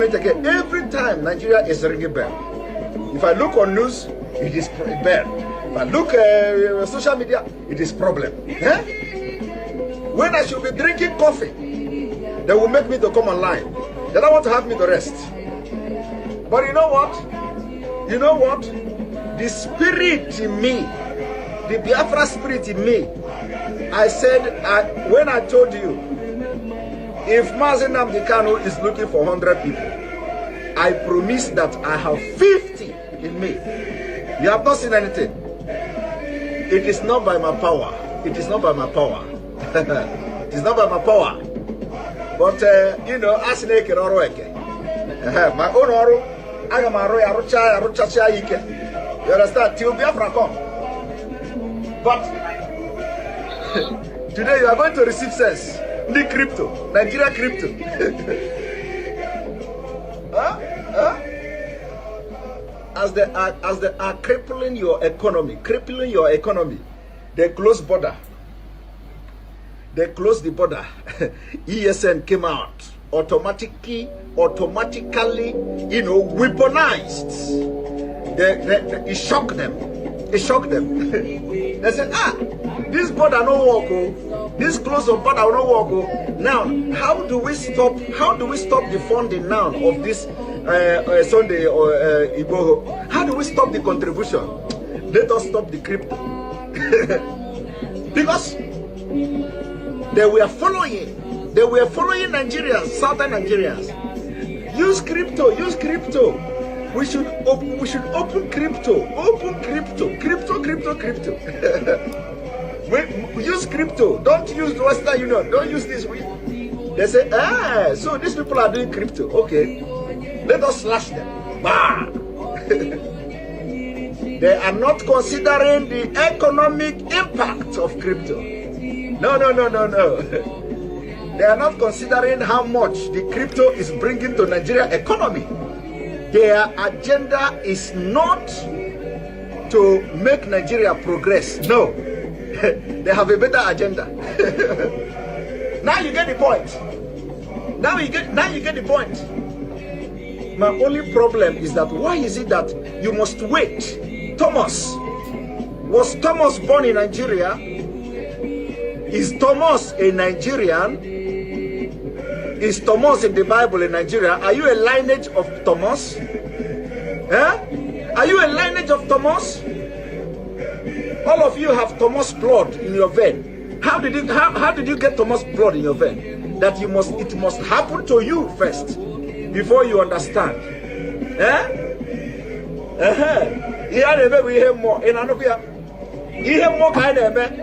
Again, every time Nigeria is ringing bell. If I look on news, it is bell. If I look social media, it is problem. Eh? When I should be drinking coffee, they will make me to come online. They don't want to have me to rest. But you know what? You know what? The spirit in me, the Biafra spirit in me, I said, when I told you, if Mazen Nnamdi Kanu is looking for 100 people, I promise that I have 50 in me. You have not seen anything. It is not by my power. It is not by my power. It is not by my power. But, you know, as an eke or my own oro, I am a rocha, you understand? Till Biafra come. But today you are going to receive sense. The crypto, Nigeria crypto. As they are crippling your economy, they close border. They close the border. ESN came out automatically, you know, weaponized. It shocked them. It shocked them. They said, this border no work, oh. This close of border no work, oh. Now, how do we stop the funding now of this Sunday or Igbo? How do we stop the contribution? Let us stop the crypto. Because they were following Nigerians, southern Nigerians. Use crypto. We should open crypto. Crypto. We use crypto. Don't use the Western Union. Don't use this. They say, so these people are doing crypto. Okay, let us slash them. Bah! They are not considering the economic impact of crypto. No. They are not considering how much the crypto is bringing to Nigeria economy. Their agenda is not to make Nigeria progress. No. They have a better agenda. Now you get the point. Now you get the point. My only problem is that why is it that you must wait? Was Thomas born in Nigeria? Is Thomas a Nigerian? Is Thomas in the Bible in Nigeria? Are you a lineage of Thomas? Are you a lineage of Thomas? All of you have Thomas blood in your vein. How did you get Thomas blood in your vein? That it must happen to you first before you understand. We hear more in another. You hear more kind of man.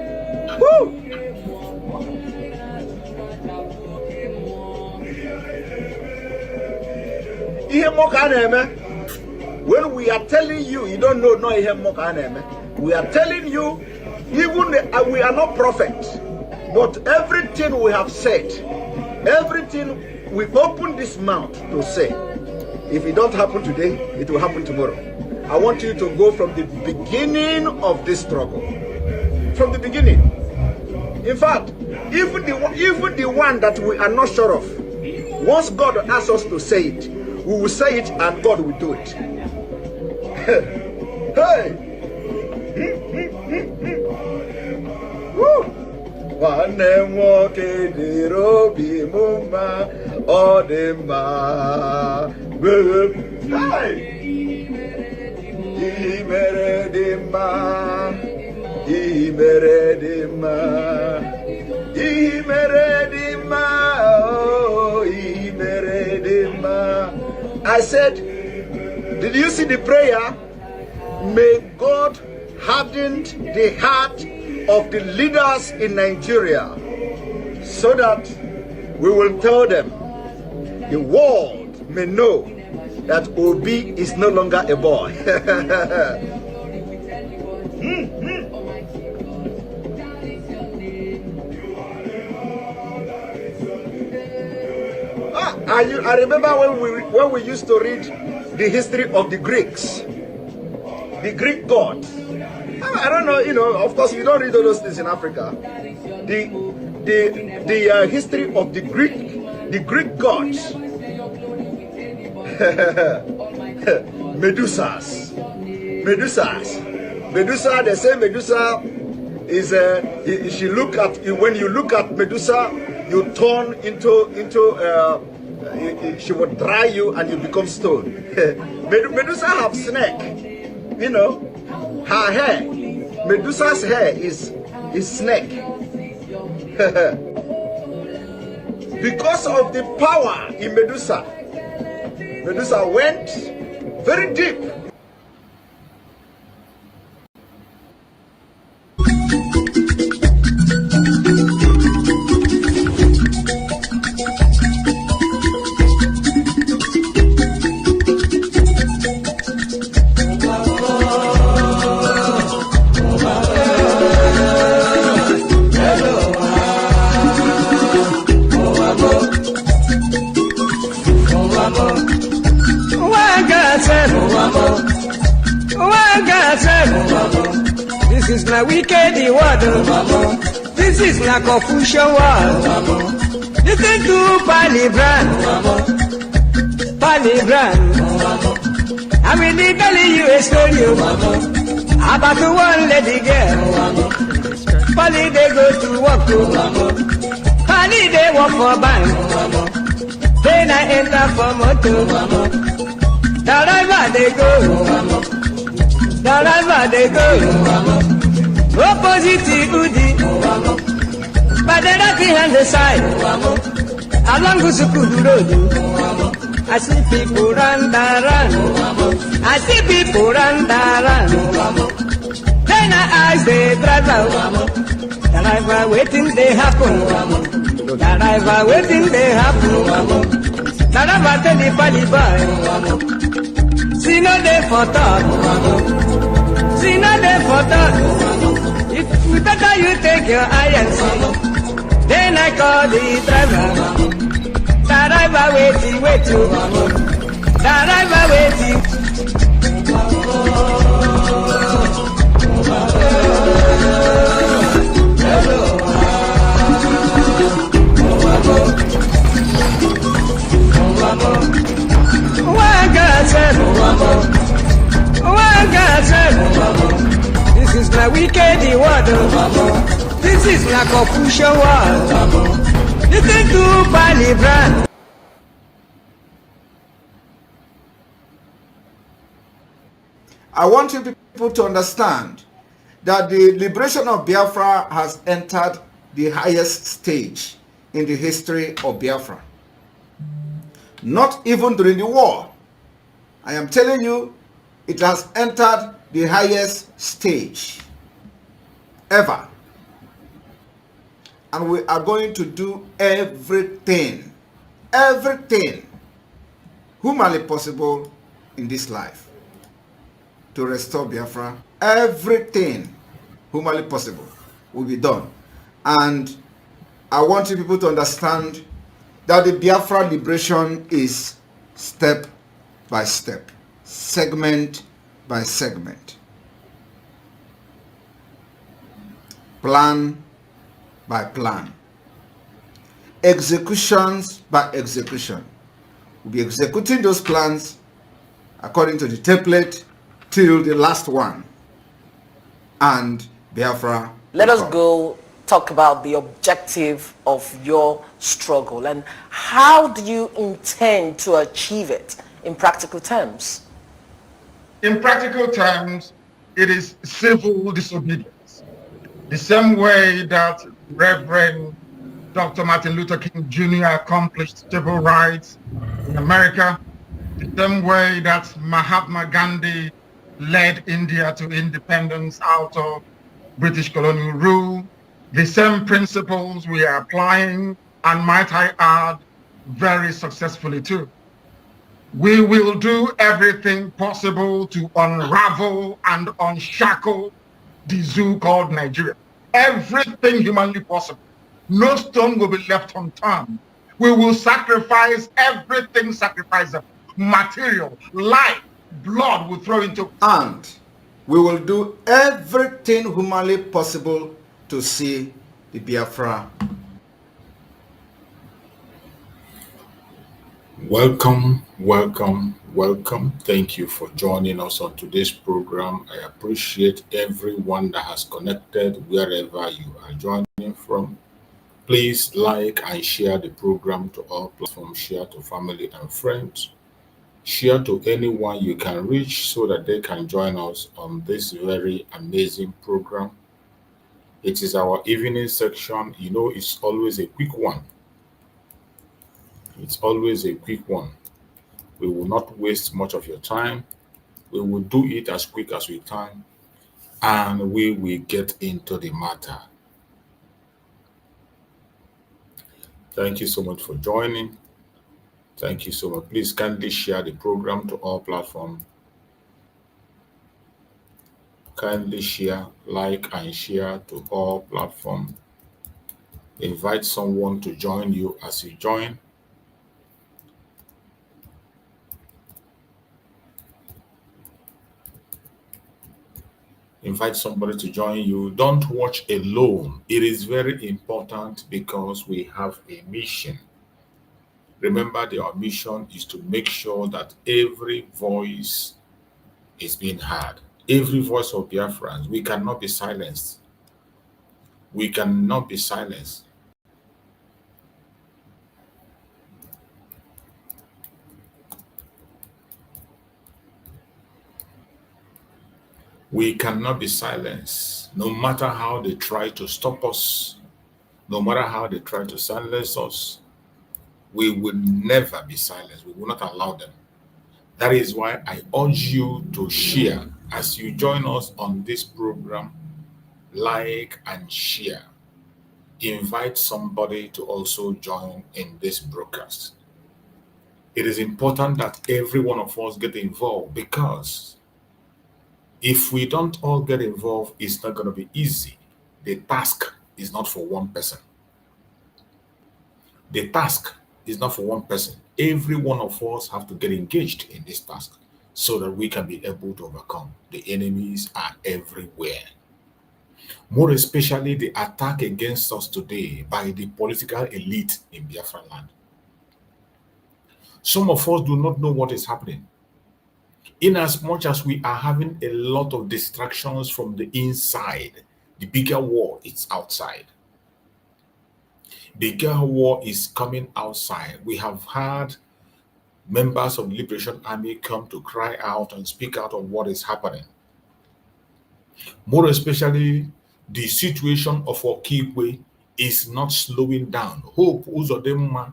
Woo! When we are telling you, you don't know, no, we are telling you, even we are not perfect, but everything we have said, everything we open this mouth to say, if it don't happen today, it will happen tomorrow. I want you to go from the beginning of this struggle, from the beginning. In fact, even the one that we are not sure of, once God asks us to say it, we will say it and God will do it. Hey! Woo! I said, did you see the prayer? May God harden the heart of the leaders in Nigeria so that we will tell them, the world may know that Obi is no longer a boy. I remember when we used to read the history of the Greeks, the Greek gods. I don't know, you know, of course you don't read all those things in Africa. The history of the Greek gods. Medusas. Medusa, they say Medusa is she look at when you look at Medusa, you turn into she would dry you and you become stone. Medusa have snake, you know, her hair. Medusa's hair is snake. Because of the power in Medusa, Medusa went very deep. This is my wicked word. This is my Confucian word. Listen to Palibran. I will tell you a story about one lady girl. Pali they go to work. Pali they work for bank. Then I enter for motor. Wherever they go, opposite Udi, but the right hand the side, along Gusukudu Road. I see people run. Then I ask the driver waiting they happen. Driver tell the Pali boy, see no day for talk. If we better you take your eye and see. Then I call the driver. Driver waiting. This is my wicked word. This is my Confucian word. Listen to Palibran. I want you people to understand that the liberation of Biafra has entered the highest stage in the history of Biafra. Not even during the war. I am telling you, it has entered the highest stage ever. And we are going to do everything humanly possible in this life to restore Biafra. Everything humanly possible will be done. And I want you people to understand that the Biafra liberation is step by step, segment by segment, plan by plan, executions by execution. We'll be executing those plans according to the template till the last one. And Biafra. Let us go talk about the objective of your struggle and how do you intend to achieve it in practical terms? In practical terms, it is civil disobedience. The same way that Reverend Dr. Martin Luther King Jr. accomplished civil rights in America, the same way that Mahatma Gandhi led India to independence out of British colonial rule, the same principles we are applying, and might I add, very successfully too. We will do everything possible to unravel and unshackle the zoo called Nigeria. Everything humanly possible. No stone will be left unturned. We will sacrifice everything sacrificable. Material, life, blood will throw into. And we will do everything humanly possible to see the Biafra Welcome, welcome, welcome. Thank you for joining us on today's program. I appreciate everyone that has connected wherever you are joining from. Please like and share the program to all platforms, share to family and friends, share to anyone you can reach so that they can join us on this very amazing program. It is our evening section. You know, it's always a quick one. It's always a quick one. We will not waste much of your time. We will do it as quick as we can and we will get into the matter. Thank you so much for joining. Thank you so much. Please kindly share the program to all platforms. Kindly share, like, and share to all platforms. Invite someone to join you as you join. Invite somebody to join you. Don't watch alone. It is very important because we have a mission. Remember, our mission is to make sure that every voice is being heard. Every voice of Biafrans, we cannot be silenced. We cannot be silenced. We cannot be silenced. No matter how they try to stop us, no matter how they try to silence us, we will never be silenced. We will not allow them. That is why I urge you to share as you join us on this program. Like and share. Invite somebody to also join in this broadcast. It is important that every one of us get involved because if we don't all get involved, it's not going to be easy. The task is not for one person. The task is not for one person. Every one of us have to get engaged in this task so that we can be able to overcome. The enemies are everywhere. More especially the attack against us today by the political elite in Biafra land. Some of us do not know what is happening. In as much as we are having a lot of distractions from the inside, the bigger war is outside. The bigger war is coming outside. We have had members of the Liberation Army come to cry out and speak out on what is happening. More especially, the situation of Okigwe is not slowing down. Hope Uzodinma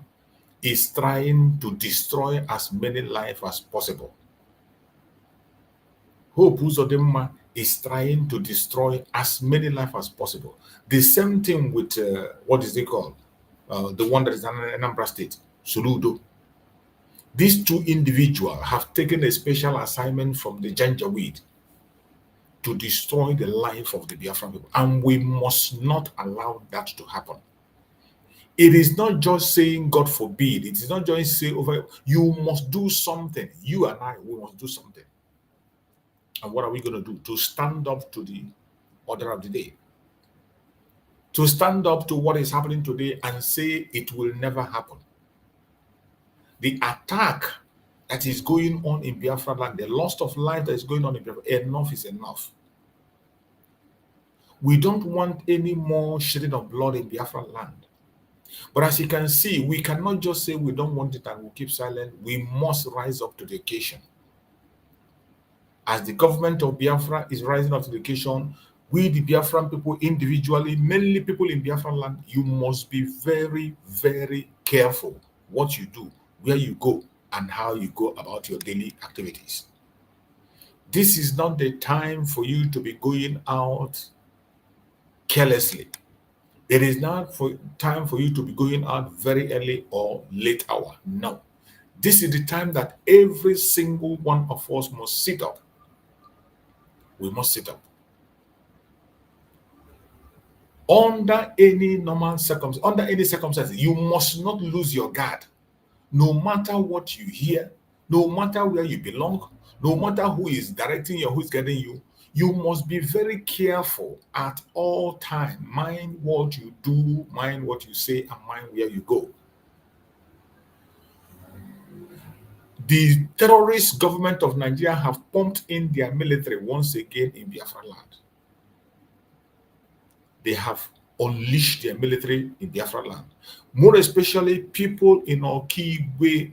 is trying to destroy as many lives as possible. Hope Uzodinma is trying to destroy as many lives as possible. The same thing with, what is it called? The one that is in Anambra State, Soludo. These two individuals have taken a special assignment from the Janjaweed to destroy the life of the Biafran people. And we must not allow that to happen. It is not just saying, God forbid. It is not just say over, you must do something. You and I, we must do something. And what are we going to do? To stand up to the order of the day. To stand up to what is happening today and say it will never happen. The attack that is going on in Biafra land, the loss of life that is going on in Biafra, enough is enough. We don't want any more shedding of blood in Biafra land. But as you can see, we cannot just say we don't want it and we'll keep silent. We must rise up to the occasion. As the government of Biafra is rising up to the occasion, we, the Biafran people individually, mainly people in Biafra land, you must be very, very careful what you do, where you go, and how you go about your daily activities. This is not the time for you to be going out carelessly. It is not time for you to be going out very early or late hour. No. This is the time that every single one of us must sit up. We must sit up. Under any normal circumstance, under any circumstances, you must not lose your guard. No matter what you hear, no matter where you belong, no matter who is directing you, who is guiding you, you must be very careful at all times. Mind what you do, mind what you say, and mind where you go. The terrorist government of Nigeria have pumped in their military once again in Biafra land. They have unleashed their military in Biafra land. More especially people in Okigwe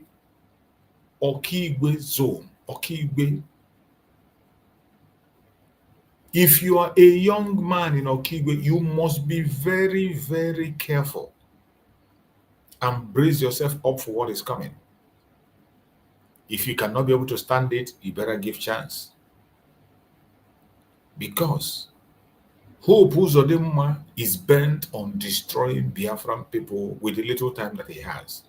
zone, Okigwe. If you are a young man in Okigwe, you must be very, very careful and brace yourself up for what is coming. If you cannot be able to stand it, you better give chance. Because Hope Uzodinma is bent on destroying Biafran people with the little time that he has.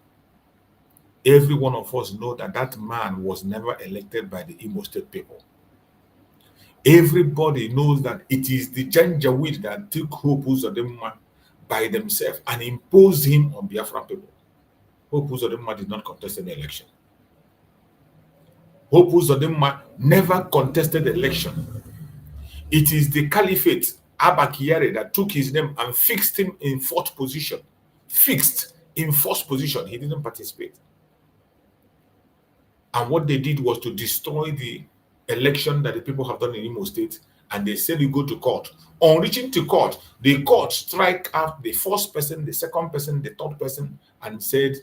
Every one of us know that that man was never elected by the Imo State people. Everybody knows that it is the Janjaweed that took Hope Uzodinma by themselves and imposed him on Biafran people. Hope Uzodinma did not contest any election. Hope Uzodinma never contested the election. It is the Caliphate, Abba Kyari, that took his name and fixed him in fourth position. Fixed in fourth position. He didn't participate. And what they did was to destroy the election that the people have done in Imo State, and they said you go to court. On reaching to court, the court strike out the first person, the second person, the third person, and said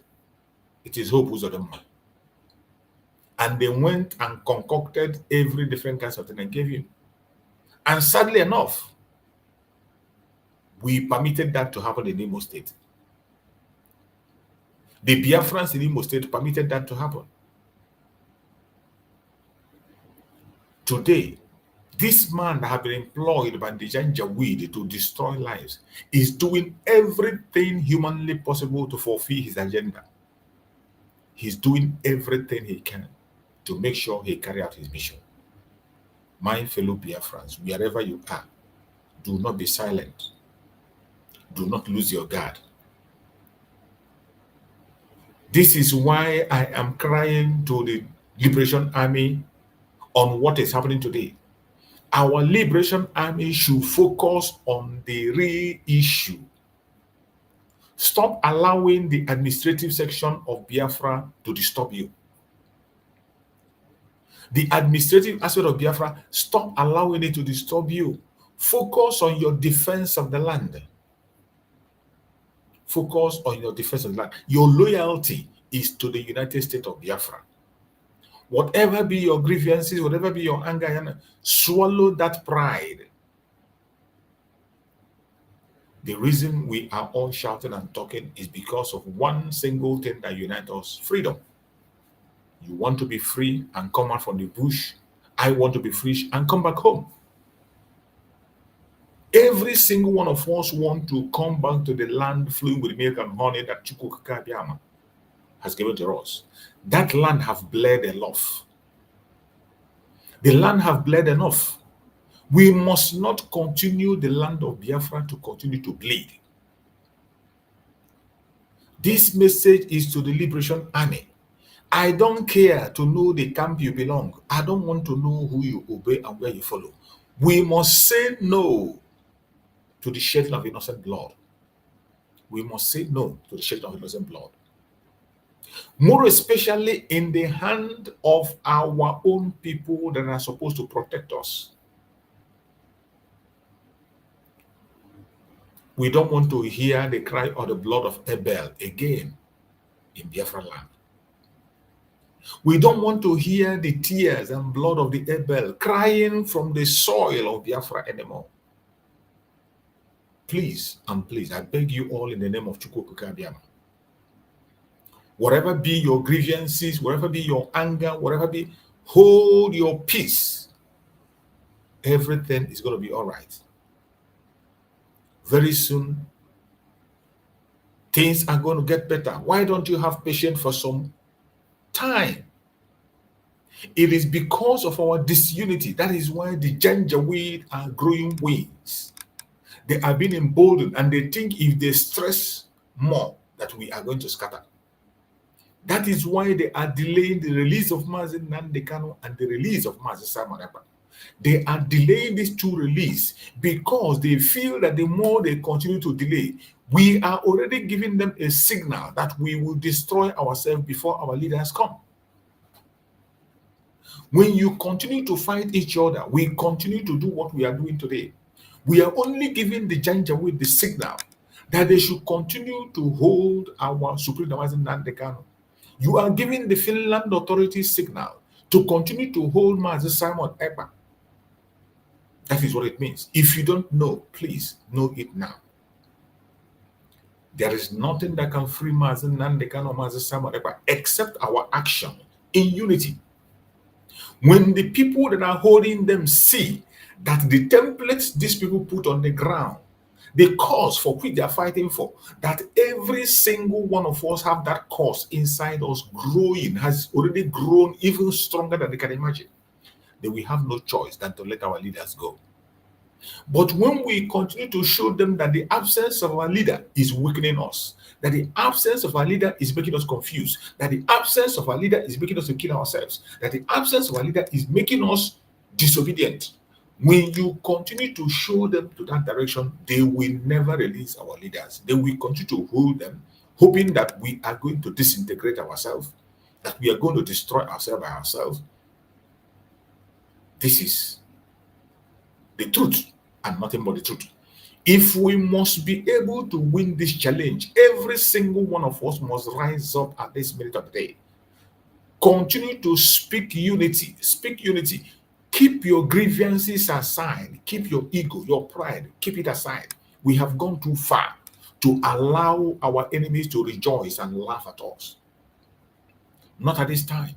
it is Hope Uzodinma. And they went and concocted every different kinds of thing and gave him. And sadly enough, we permitted that to happen in Imo State. The Biafrans in Imo State permitted that to happen. Today, this man that has been employed by the Janjaweed to destroy lives is doing everything humanly possible to fulfill his agenda. He's doing everything he can to make sure he carry out his mission. My fellow Biafrans, wherever you are, do not be silent. Do not lose your guard. This is why I am crying to the Liberation Army on what is happening today. Our Liberation Army should focus on the real issue. Stop allowing the administrative section of Biafra to disturb you. The administrative aspect of Biafra, stop allowing it to disturb you. Focus on your defense of the land. Focus on your defense of the land. Your loyalty is to the United States of Biafra. Whatever be your grievances, whatever be your anger, swallow that pride. The reason we are all shouting and talking is because of one single thing that unites us: freedom. You want to be free and come out from the bush. I want to be free and come back home. Every single one of us want to come back to the land flowing with milk and honey that Chukwuka has given to us. That land have bled enough. The land have bled enough. We must not continue the land of Biafra to continue to bleed. This message is to the Liberation Army. I don't care to know the camp you belong. I don't want to know who you obey and where you follow. We must say no to the shedding of innocent blood. We must say no to the shedding of innocent blood. More especially in the hand of our own people that are supposed to protect us. We don't want to hear the cry of the blood of Abel again in Biafra land. We don't want to hear the tears and blood of the Abel crying from the soil of Biafra anymore. Please and please, I beg you all in the name of Chukwuka. Whatever be your grievances, whatever be your anger, whatever be, hold your peace. Everything is going to be all right. Very soon, things are going to get better. Why don't you have patience for some time? It is because of our disunity. That is why the Janjaweed are growing wings. They are being emboldened, and they think if they stress more, that we are going to scatter. That is why they are delaying the release of Mazi Nnamdi Kanu and the release of Mazi Simon Ekpa. They are delaying these two releases because they feel that the more they continue to delay, we are already giving them a signal that we will destroy ourselves before our leaders come. When you continue to fight each other, we continue to do what we are doing today. We are only giving the Janjaweed the signal that they should continue to hold our Supreme Damazin Nandekano. You are giving the Finland authorities signal to continue to hold Mazi Simon Ekpa. That is what it means. If you don't know, please know it now. There is nothing that can free Mazi Nandekano or Mazi Simon Ekpa except our action in unity. When the people that are holding them see that the templates these people put on the ground, the cause for which they are fighting for, that every single one of us have that cause inside us growing, has already grown even stronger than they can imagine, then we have no choice than to let our leaders go. But when we continue to show them that the absence of our leader is weakening us, that the absence of our leader is making us confused, that the absence of our leader is making us to kill ourselves, that the absence of our leader is making us disobedient, when you continue to show them to that direction, they will never release our leaders. They will continue to hold them, hoping that we are going to disintegrate ourselves, that we are going to destroy ourselves by ourselves. This is the truth and nothing but the truth. If we must be able to win this challenge, every single one of us must rise up at this minute of the day. Continue to speak unity. Speak unity. Keep your grievances aside. Keep your ego, your pride, keep it aside. We have gone too far to allow our enemies to rejoice and laugh at us. Not at this time.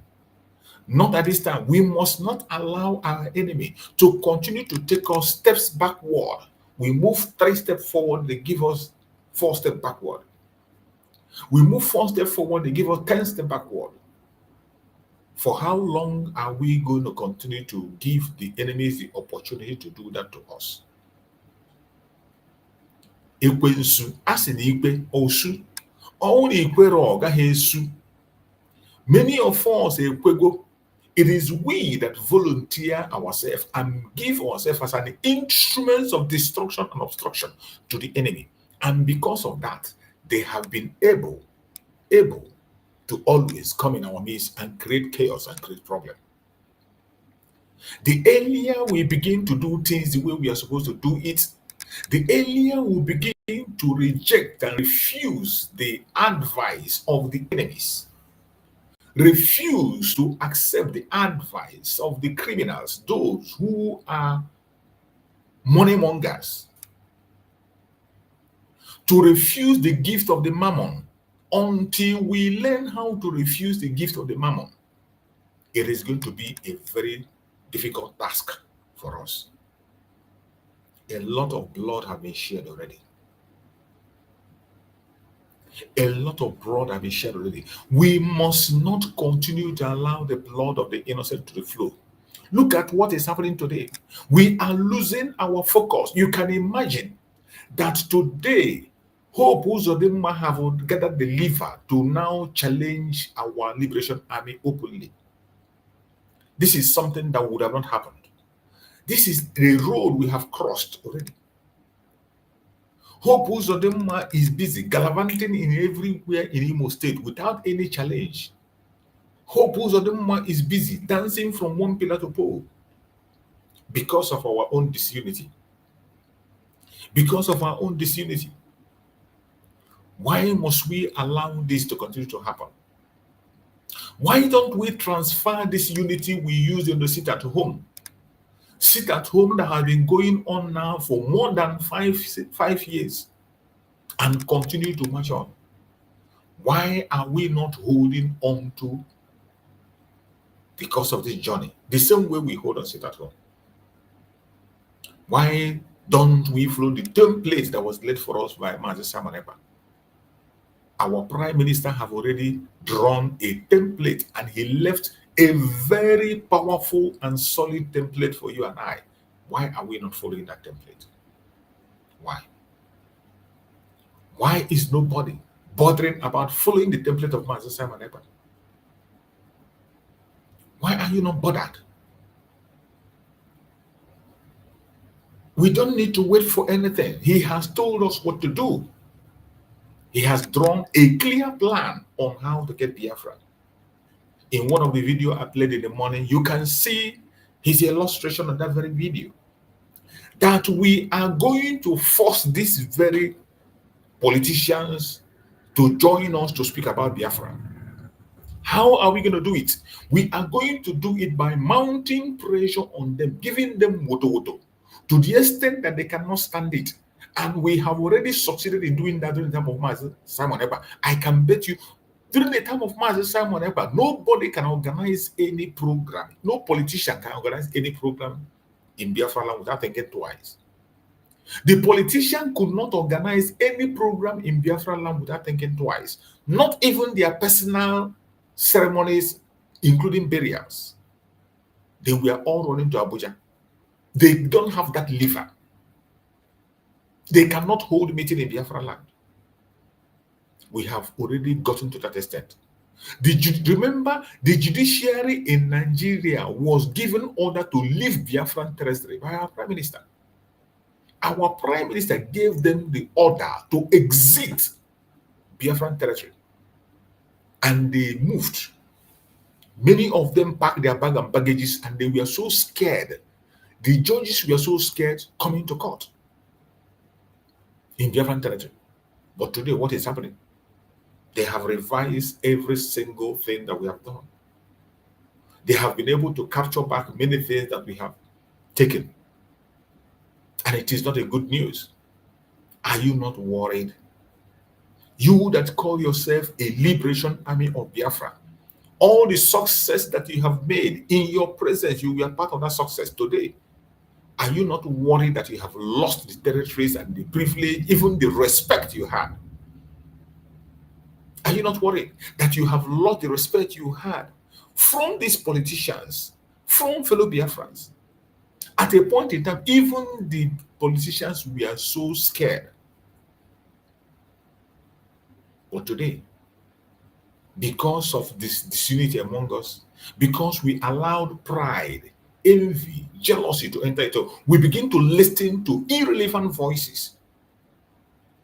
Not at this time. We must not allow our enemy to continue to take us steps backward. We move 3 steps forward, they give us 4 steps backward. We move 4 steps forward, they give us 10 steps backward. For how long are we going to continue to give the enemies the opportunity to do that to us? Ekwensu asị na ikpe osu ọnwụ na ikwere ọ gaghị esu. Many of us ekwego. It is we that volunteer ourselves and give ourselves as an instrument of destruction and obstruction to the enemy. And because of that, they have been able to always come in our midst and create chaos and create problem. The earlier we begin to do things the way we are supposed to do it, the earlier we begin to reject and refuse the advice of the enemies. Refuse to accept the advice of the criminals, those who are money mongers. To refuse the gift of the mammon. Until we learn how to refuse the gift of the mammon, it is going to be a very difficult task for us. A lot of blood have been shed already. A lot of blood have been shed already. We must not continue to allow the blood of the innocent to flow. Look at what is happening today. We are losing our focus. You can imagine that today, Hope Uzodinma have gathered the liver to now challenge our liberation army openly. This is something that would have not happened. This is the road we have crossed already. Hope Uzodinma is busy gallivanting in everywhere in Imo State without any challenge. Hope Uzodinma is busy dancing from one pillar to pole because of our own disunity. Because of our own disunity. Why must we allow this to continue to happen? Why don't we transfer this unity we use in the sit at home? Sit at home that has been going on now for more than five years and continue to march on. Why are we not holding on to because of this journey? The same way we hold on sit at home. Why don't we follow the template that was laid for us by Mazi Simon Ekpa? Our Prime Minister have already drawn a template and he left a very powerful and solid template for you and I. Why are we not following that template? Why? Why is nobody bothering about following the template of Mazi Simon Ekpa? Why are you not bothered? We don't need to wait for anything. He has told us what to do. He has drawn a clear plan on how to get Biafra. In one of the video I played in the morning, you can see his illustration on that very video. That we are going to force these very politicians to join us to speak about Biafra. How are we going to do it? We are going to do it by mounting pressure on them, giving them woto to the extent that they cannot stand it. And we have already succeeded in doing that during the time of Master Simon Ekpa. I can bet you, during the time of Master Simon Ekpa, nobody can organize any program. No politician can organize any program in Biafra land without thinking twice. The politician could not organize any program in Biafra land without thinking twice. Not even their personal ceremonies, including burials. They were all running to Abuja. They don't have that lever. They cannot hold meeting in Biafra land. We have already gotten to that extent. Remember, the judiciary in Nigeria was given order to leave Biafran territory by our prime minister. Our prime minister gave them the order to exit Biafran territory. And they moved. Many of them packed their bag and baggages, and they were so scared. The judges were so scared coming to court in Biafran territory. But today, what is happening? They have revised every single thing that we have done. They have been able to capture back many things that we have taken. And it is not a good news. Are you not worried? You that call yourself a liberation army of Biafra, all the success that you have made in your presence, you were part of that success today. Are you not worried that you have lost the territories and the privilege, even the respect you had? Are you not worried that you have lost the respect you had from these politicians, from fellow Biafrans? At a point in time, even the politicians were so scared. But today, because of this disunity among us, because we allowed pride, envy, jealousy to enter into, we begin to listen to irrelevant voices.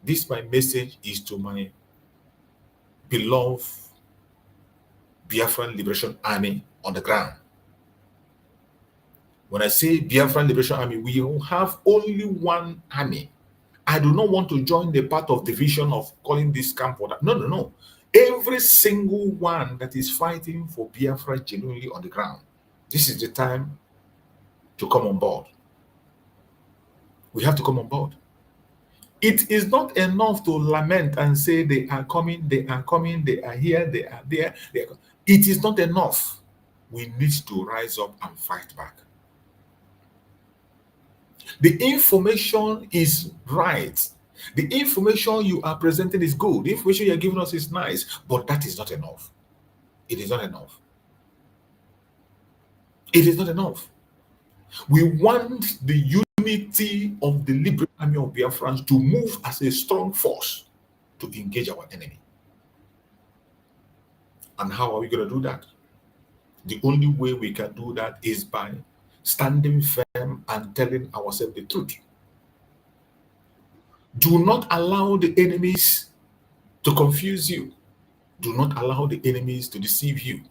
This my message is to my beloved Biafran Liberation Army on the ground. When I say Biafran Liberation Army, we will have only one army. I do not want to join the part of division of calling this camp or that. No, no, no. Every single one that is fighting for Biafra genuinely on the ground. This is the time to come on board. We have to come on board. It is not enough to lament and say they are coming, they are coming, they are here, they are there. It is not enough. We need to rise up and fight back. The information is right. The information you are presenting is good. The information you are giving us is nice, but that is not enough. It is not enough. It is not enough. We want the unity of the Liberation Army of Biafrans to move as a strong force to engage our enemy. And how are we going to do that? The only way we can do that is by standing firm and telling ourselves the truth. Do not allow the enemies to confuse you. Do not allow the enemies to deceive you.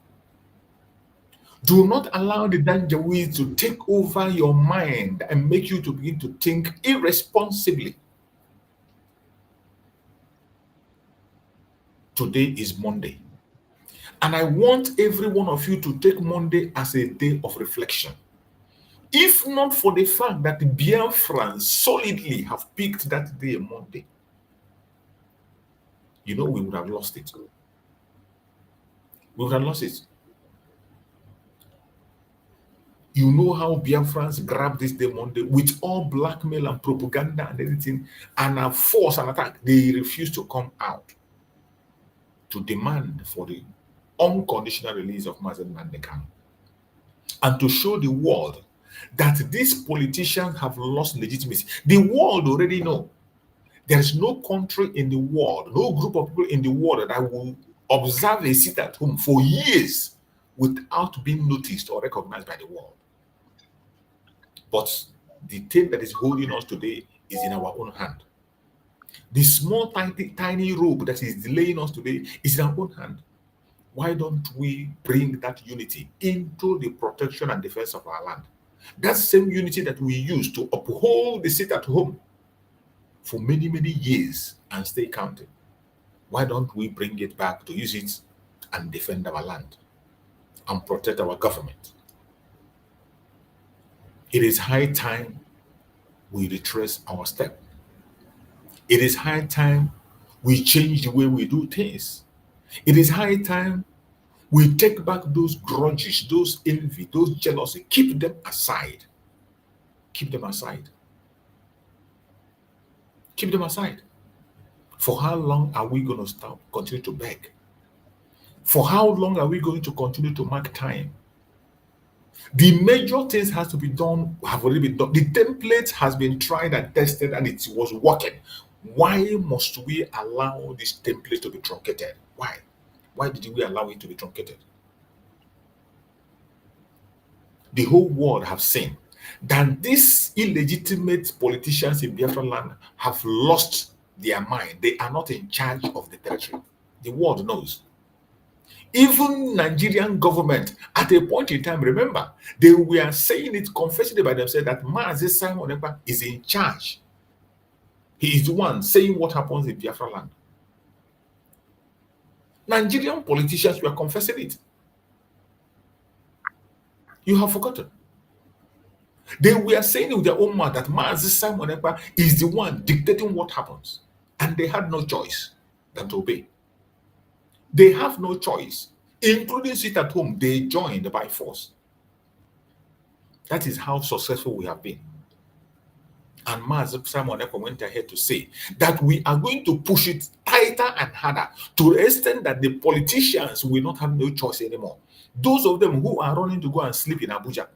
Do not allow the Janjaweeds to take over your mind and make you to begin to think irresponsibly. Today is Monday. And I want every one of you to take Monday as a day of reflection. If not for the fact that the Biafrans solidly have picked that day Monday, you know, we would have lost it. We would have lost it. You know how Biafrans grabbed this day Monday with all blackmail and propaganda and everything, and a force and attack. They refused to come out to demand for the unconditional release of Mazen Mandekam and to show the world that these politicians have lost legitimacy. The world already know. There is no country in the world, no group of people in the world that will observe a sit at home for years without being noticed or recognized by the world. But the thing that is holding us today is in our own hand. The small, tiny rope that is delaying us today is in our own hand. Why don't we bring that unity into the protection and defense of our land? That same unity that we use to uphold the seat at home for many, many years and stay counting. Why don't we bring it back to use it and defend our land and protect our government? It is high time we retrace our step. It is high time we change the way we do things. It is high time we take back those grudges, those envy, those jealousy, keep them aside. Keep them aside. Keep them aside. For how long are we going to continue to beg? For how long are we going to continue to mark time? The major things have already been done. The template has been tried and tested and it was working. Why must we allow this template to be truncated? Why? Why did we allow it to be truncated? The whole world have seen that these illegitimate politicians in Biafra land have lost their mind. They are not in charge of the territory. The world knows. Even Nigerian government, at a point in time, remember, they were saying it confessedly by themselves that Mazi Simon Ekpa is in charge. He is the one saying what happens in Biafra land. Nigerian politicians were confessing it. You have forgotten. They were saying with their own mouth that Mazi Simon Ekpa is the one dictating what happens. And they had no choice than to obey. They have no choice, including sit at home. They joined by force. That is how successful we have been. And Mazi Simon Ekpa went ahead to say that we are going to push it tighter and harder to the extent that the politicians will not have no choice anymore. Those of them who are running to go and sleep in Abuja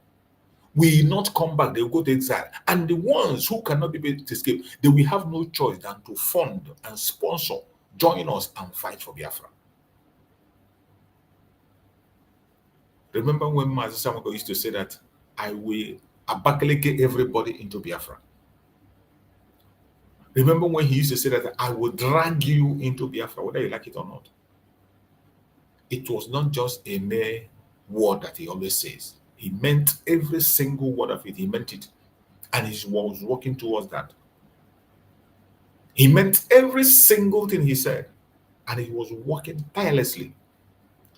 will not come back. They will go to exile. And the ones who cannot be able to escape, they will have no choice than to fund and sponsor, join us and fight for Biafra. Remember when Mazi Simon used to say that I will abakaleke everybody into Biafra? Remember when he used to say that I will drag you into Biafra, whether you like it or not? It was not just a mere word that he always says. He meant every single word of it. He meant it. And he was working towards that. He meant every single thing he said. And he was working tirelessly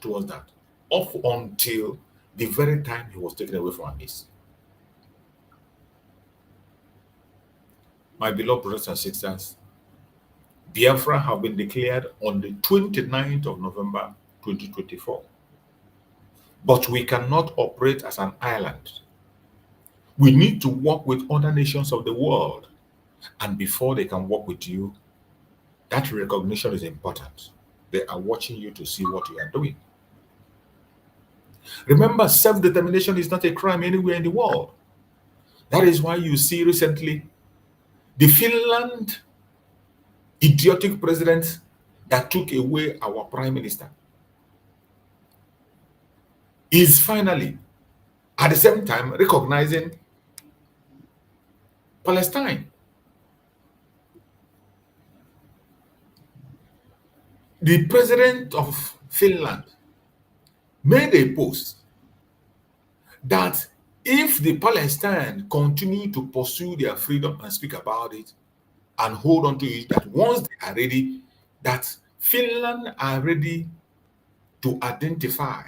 towards that. Up until the very time he was taken away from our midst. My beloved brothers and sisters, Biafra have been declared on the 29th of November 2024. But we cannot operate as an island. We need to work with other nations of the world. And before they can work with you, that recognition is important. They are watching you to see what you are doing. Remember, self-determination is not a crime anywhere in the world. That is why you see recently the Finland idiotic president that took away our prime minister is finally, at the same time, recognizing Palestine. The president of Finland made a post that if the Palestine continue to pursue their freedom and speak about it and hold on to it, that once they are ready, that Finland are ready to identify.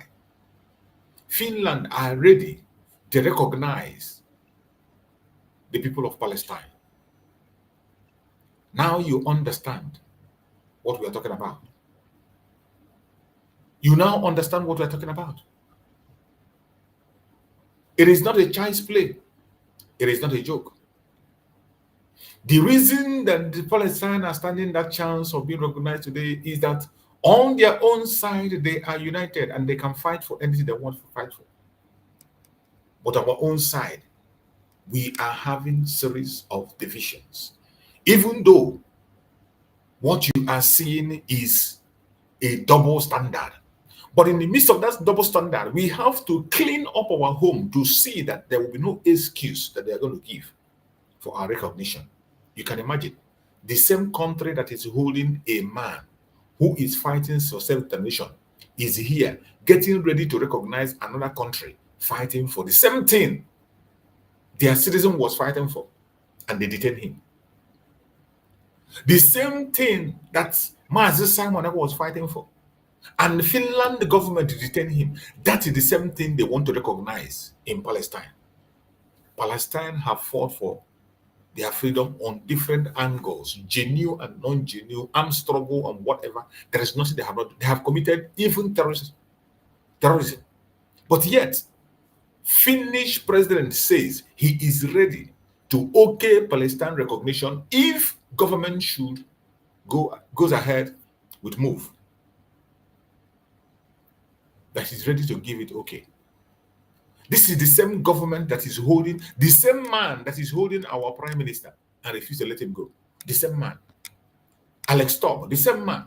Finland are ready to recognize the people of Palestine. Now you understand what we are talking about. You now understand what we are talking about. It is not a child's play. It is not a joke. The reason that the Palestinians are standing that chance of being recognized today is that on their own side, they are united and they can fight for anything they want to fight for. But our own side, we are having series of divisions. Even though what you are seeing is a double standard. But in the midst of that double standard, we have to clean up our home to see that there will be no excuse that they are going to give for our recognition. You can imagine the same country that is holding a man who is fighting for self-determination is here getting ready to recognize another country fighting for the same thing their citizen was fighting for, and they detained him. The same thing that Mazi Simon Ekpa was fighting for, and Finland, the government detained him. That is the same thing they want to recognize in Palestine. Palestine have fought for their freedom on different angles, genuine and non-genuine, armed struggle and whatever. There is nothing they have not. They have committed even terrorism. But yet, Finnish president says he is ready to okay Palestine recognition if government should goes ahead with move. That is ready to give it okay. This is the same government that is holding, the same man that is holding our prime minister and refused to let him go. The same man. Alex Taub, the same man,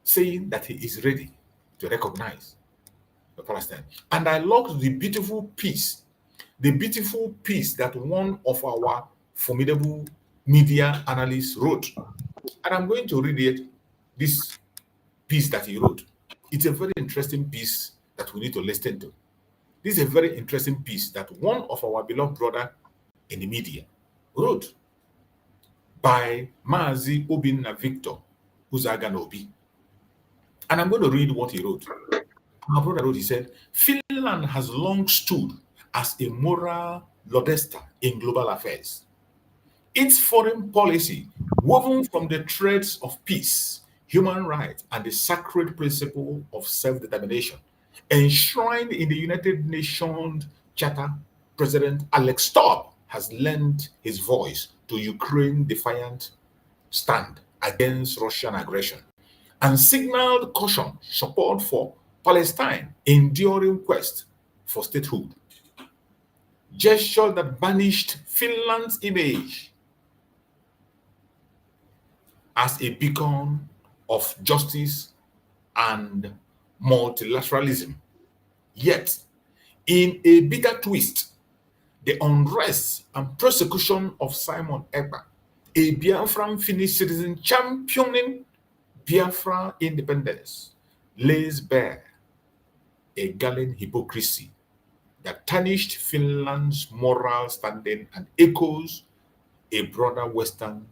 saying that he is ready to recognize the Palestine. And I loved the beautiful piece that one of our formidable media analysts wrote. And I'm going to read it, this piece that he wrote. It's a very interesting piece that we need to listen to. This is a very interesting piece that one of our beloved brother in the media wrote by Mazi Obinna Victor Uzaganobi. And I'm going to read what he wrote. My brother wrote, he said, Finland has long stood as a moral lodester in global affairs. Its foreign policy, woven from the threads of peace, human rights, and the sacred principle of self-determination, enshrined in the United Nations Charter, President Alex Taub has lent his voice to Ukraine's defiant stand against Russian aggression and signaled caution support for Palestine's enduring quest for statehood. Gesture that banished Finland's image as a beacon of justice and multilateralism. Yet, in a bitter twist, the unrest and persecution of Simon Ekpa, a Biafran Finnish citizen championing Biafra independence, lays bare a galling hypocrisy that tarnished Finland's moral standing and echoes a broader Western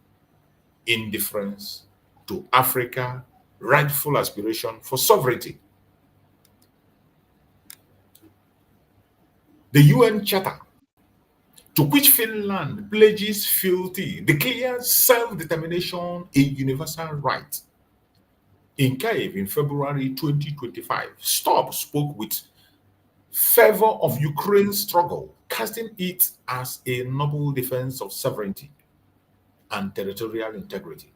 indifference to Africa's rightful aspiration for sovereignty. The UN Charter, to which Finland pledges fealty, declares self-determination a universal right. In Kyiv in February 2025, Taub spoke with fervor of Ukraine's struggle, casting it as a noble defense of sovereignty and territorial integrity,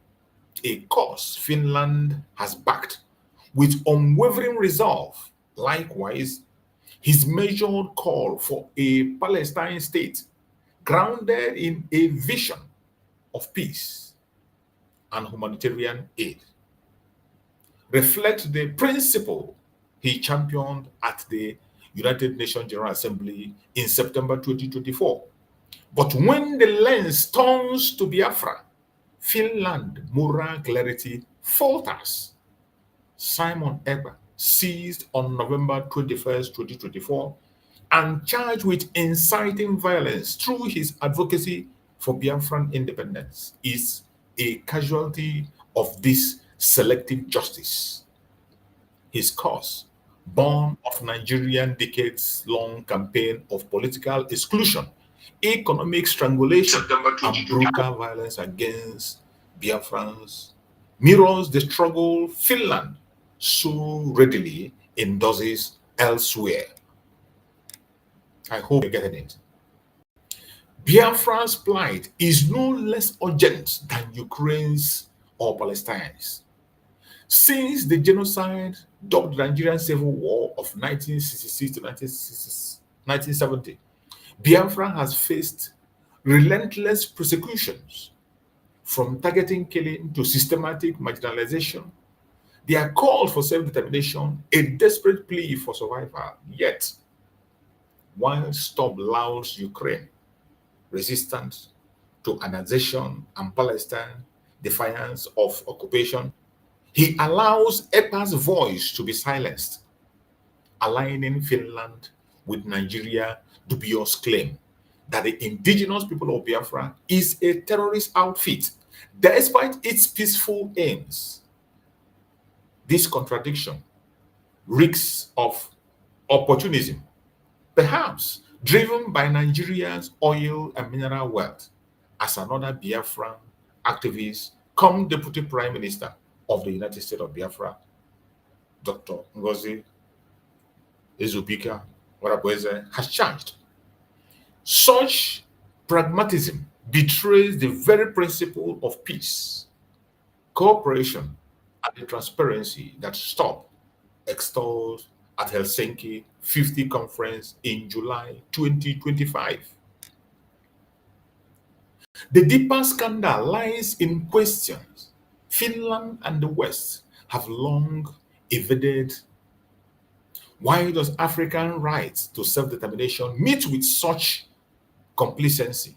a cause Finland has backed with unwavering resolve. Likewise, his measured call for a Palestine state grounded in a vision of peace and humanitarian aid reflects the principle he championed at the United Nations General Assembly in September 2024. But when the lens turns to Biafra, Finland moral clarity falters. Simon Ekpa, seized on November 21st, 2024, and charged with inciting violence through his advocacy for Biafran independence, is a casualty of this selective justice. His cause, born of Nigerian decades-long campaign of political exclusion, economic strangulation, and brutal violence against Biafrans, mirrors the struggle Finland so readily endorses elsewhere. I hope you're getting it. Biafran's plight is no less urgent than Ukraine's or Palestine's. Since the genocide dubbed the Nigerian Civil War of 1966 to 1970, Biafra has faced relentless persecutions, from targeting killing to systematic marginalization. Their call for self-determination, a desperate plea for survival. Yet, while Taub lauds Ukraine resistance to annexation and Palestine defiance of occupation, He allows EPA's voice to be silenced, aligning Finland with Nigeria's dubious claim that the indigenous people of Biafra is a terrorist outfit, despite its peaceful aims. This contradiction reeks of opportunism, perhaps driven by Nigeria's oil and mineral wealth, as another Biafran activist, come Deputy Prime Minister of the United States of Biafra, Dr. Ngozi Ezubika Warabueze, has charged. Such pragmatism betrays the very principle of peace, cooperation, and the transparency that STOP extolled at Helsinki 50 conference in July 2025. The deeper scandal lies in questions Finland and the West have long evaded. Why does African rights to self-determination meet with such complacency?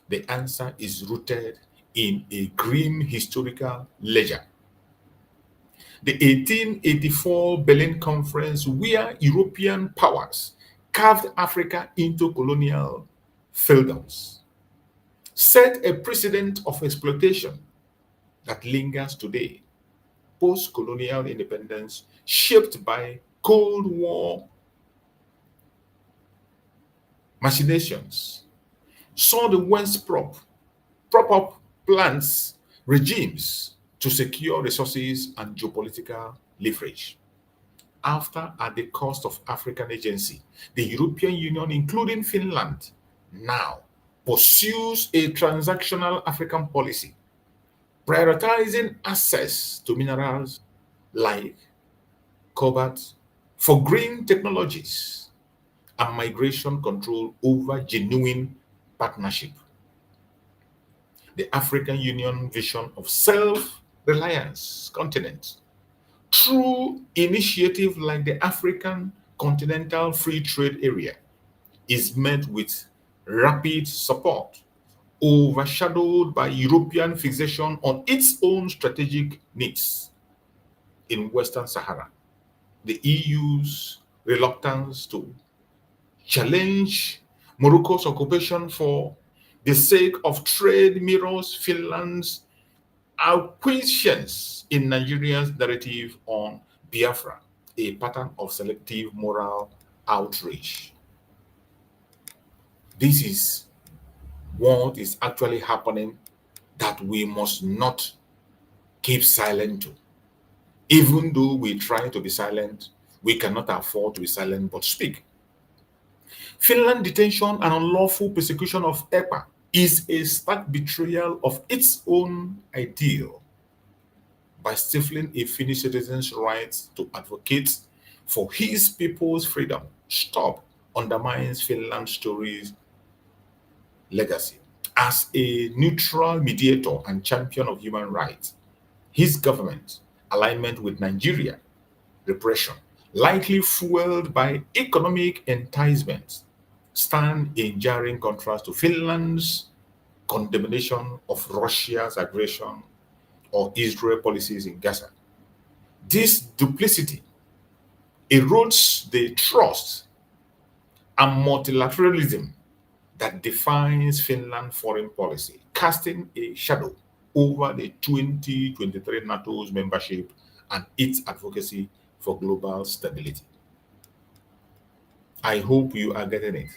The answer is rooted in a grim historical ledger. The 1884 Berlin Conference, where European powers carved Africa into colonial fiefdoms, set a precedent of exploitation that lingers today. Post-colonial independence, shaped by Cold War machinations, saw the West prop up plans, regimes to secure resources and geopolitical leverage. After, at the cost of African agency, the European Union, including Finland, now pursues a transactional African policy, prioritizing access to minerals like cobalt for green technologies and migration control over genuine partnership. The African Union vision of self-reliance continent through initiative like the African Continental Free Trade Area is met with rapid support, overshadowed by European fixation on its own strategic needs in Western Sahara. The EU's reluctance to challenge Morocco's occupation for the sake of trade mirrors Finland's acquiescence in Nigeria's narrative on Biafra, a pattern of selective moral outrage. This is what is actually happening that we must not keep silent to. Even though we try to be silent, we cannot afford to be silent but speak. Finland detention and unlawful persecution of EPA is a stark betrayal of its own ideal by stifling a Finnish citizen's right to advocate for his people's freedom. STOP undermines Finland's story's legacy. As a neutral mediator and champion of human rights, his government alignment with Nigeria repression, likely fueled by economic enticements, stand in jarring contrast to Finland's condemnation of Russia's aggression or Israel policies in Gaza. This duplicity erodes the trust and multilateralism that defines Finland's foreign policy, casting a shadow over the 2023 NATO's membership and its advocacy for global stability. I hope you are getting it.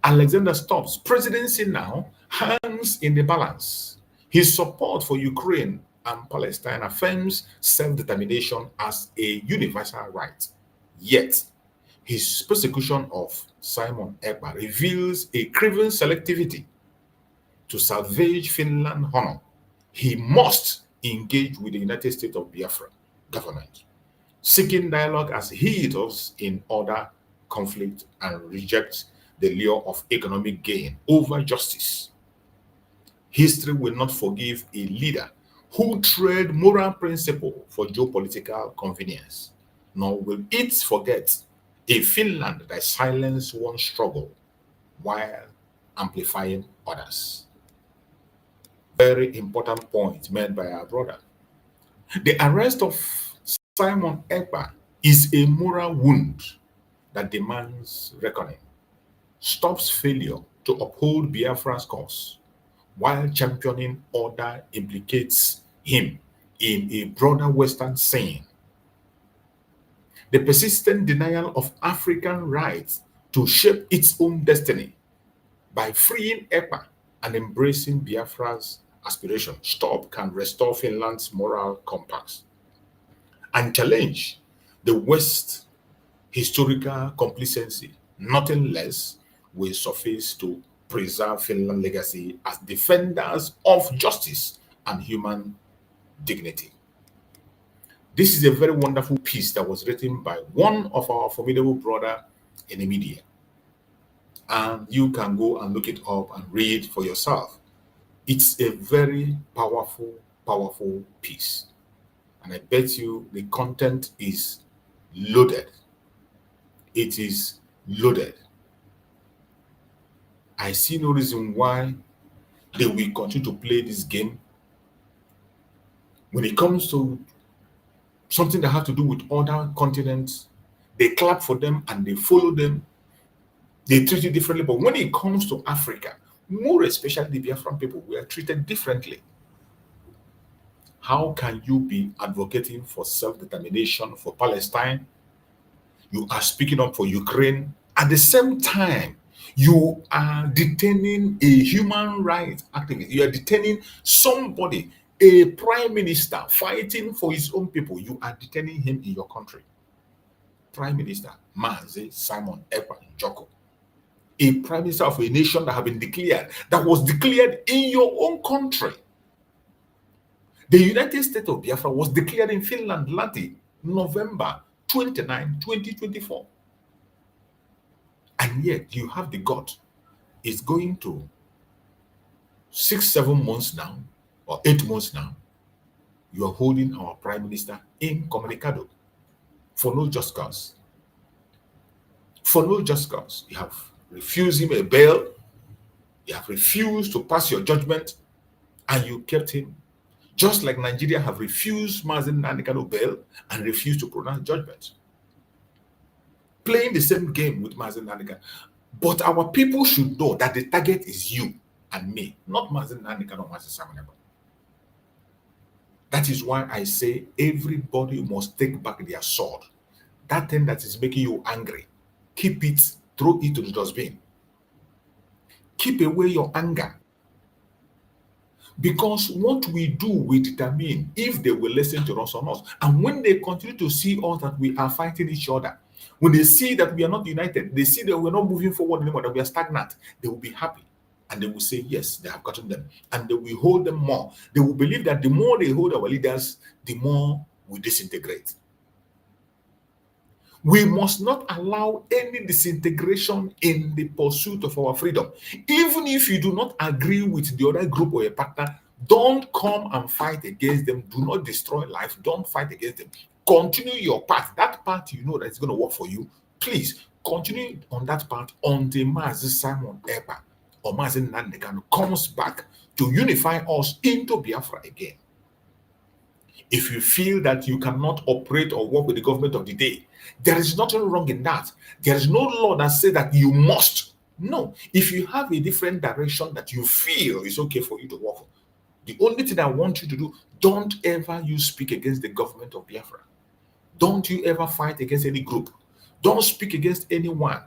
Alexander Stubbs' presidency now hangs in the balance. His support for Ukraine and Palestine affirms self-determination as a universal right. Yet, his persecution of Simon Ekpa reveals a craven selectivity. To salvage Finland's honor, he must engage with the United States of Biafra government, seeking dialogue as he does in other conflict and reject the lure of economic gain over justice. History will not forgive a leader who trade moral principle for geopolitical convenience, nor will it forget a Finland that silenced one struggle while amplifying others. Very important point made by our brother. The arrest of Simon Ekpa is a moral wound that demands reckoning, stops failure to uphold Biafra's cause, while championing order implicates him in a broader Western scene. The persistent denial of African rights to shape its own destiny by freeing EPA and embracing Biafra's aspiration, stop can restore Finland's moral compass and challenge the West's historical complacency. Nothing less will suffice to preserve Finland's legacy as defenders of justice and human dignity. This is a very wonderful piece that was written by one of our formidable brother in the media. And you can go and look it up and read for yourself. It's a very powerful, powerful piece. And I bet you the content is loaded. It is loaded. I see no reason why they will continue to play this game. When it comes to something that has to do with other continents, they clap for them and they follow them. They treat it differently. But when it comes to Africa, more especially the Biafran people, we are treated differently. How can you be advocating for self-determination for Palestine? You are speaking up for Ukraine. At the same time, you are detaining a human rights activist. You are detaining somebody, a prime minister fighting for his own people. You are detaining him in your country. Prime Minister Mazi Simon Ekpa Njoko, a prime minister of a nation that have been declared, that was declared in your own country. The United States of Biafra was declared in Finland, November 29, 2024. And yet you have the gut. It's going to 6-7 months now, or 8 months now, you are holding our prime minister incommunicado for no just cause. For no just cause. You have refused him a bail. You have refused to pass your judgment, and you kept him. Just like Nigeria have refused Mazen Nanikano bail and refused to pronounce judgment. Playing the same game with Mazen Nanikano. But our people should know that the target is you and me, not Mazen Nanikano or Mazen Samanaba. That is why I say everybody must take back their sword. That thing that is making you angry, keep it, throw it to the dustbin. Keep away your anger. Because what we do will determine if they will listen to us or not. And when they continue to see us that we are fighting each other, when they see that we are not united, they see that we're not moving forward anymore, that we are stagnant, they will be happy. And they will say, yes, they have gotten them. And they will hold them more. They will believe that the more they hold our leaders, the more we disintegrate. We must not allow any disintegration in the pursuit of our freedom. Even if you do not agree with the other group or a partner, don't come and fight against them. Do not destroy life. Don't fight against them. Continue your path. That path you know that is going to work for you. Please continue on that path until Mazi Simon Ekpa or Mazi Nandekano comes back to unify us into Biafra again. If you feel that you cannot operate or work with the government of the day, there is nothing wrong in that. There is no law that says that you must. No. If you have a different direction that you feel is okay for you to work for, the only thing I want you to do, don't ever you speak against the government of Biafra. Don't you ever fight against any group. Don't speak against anyone.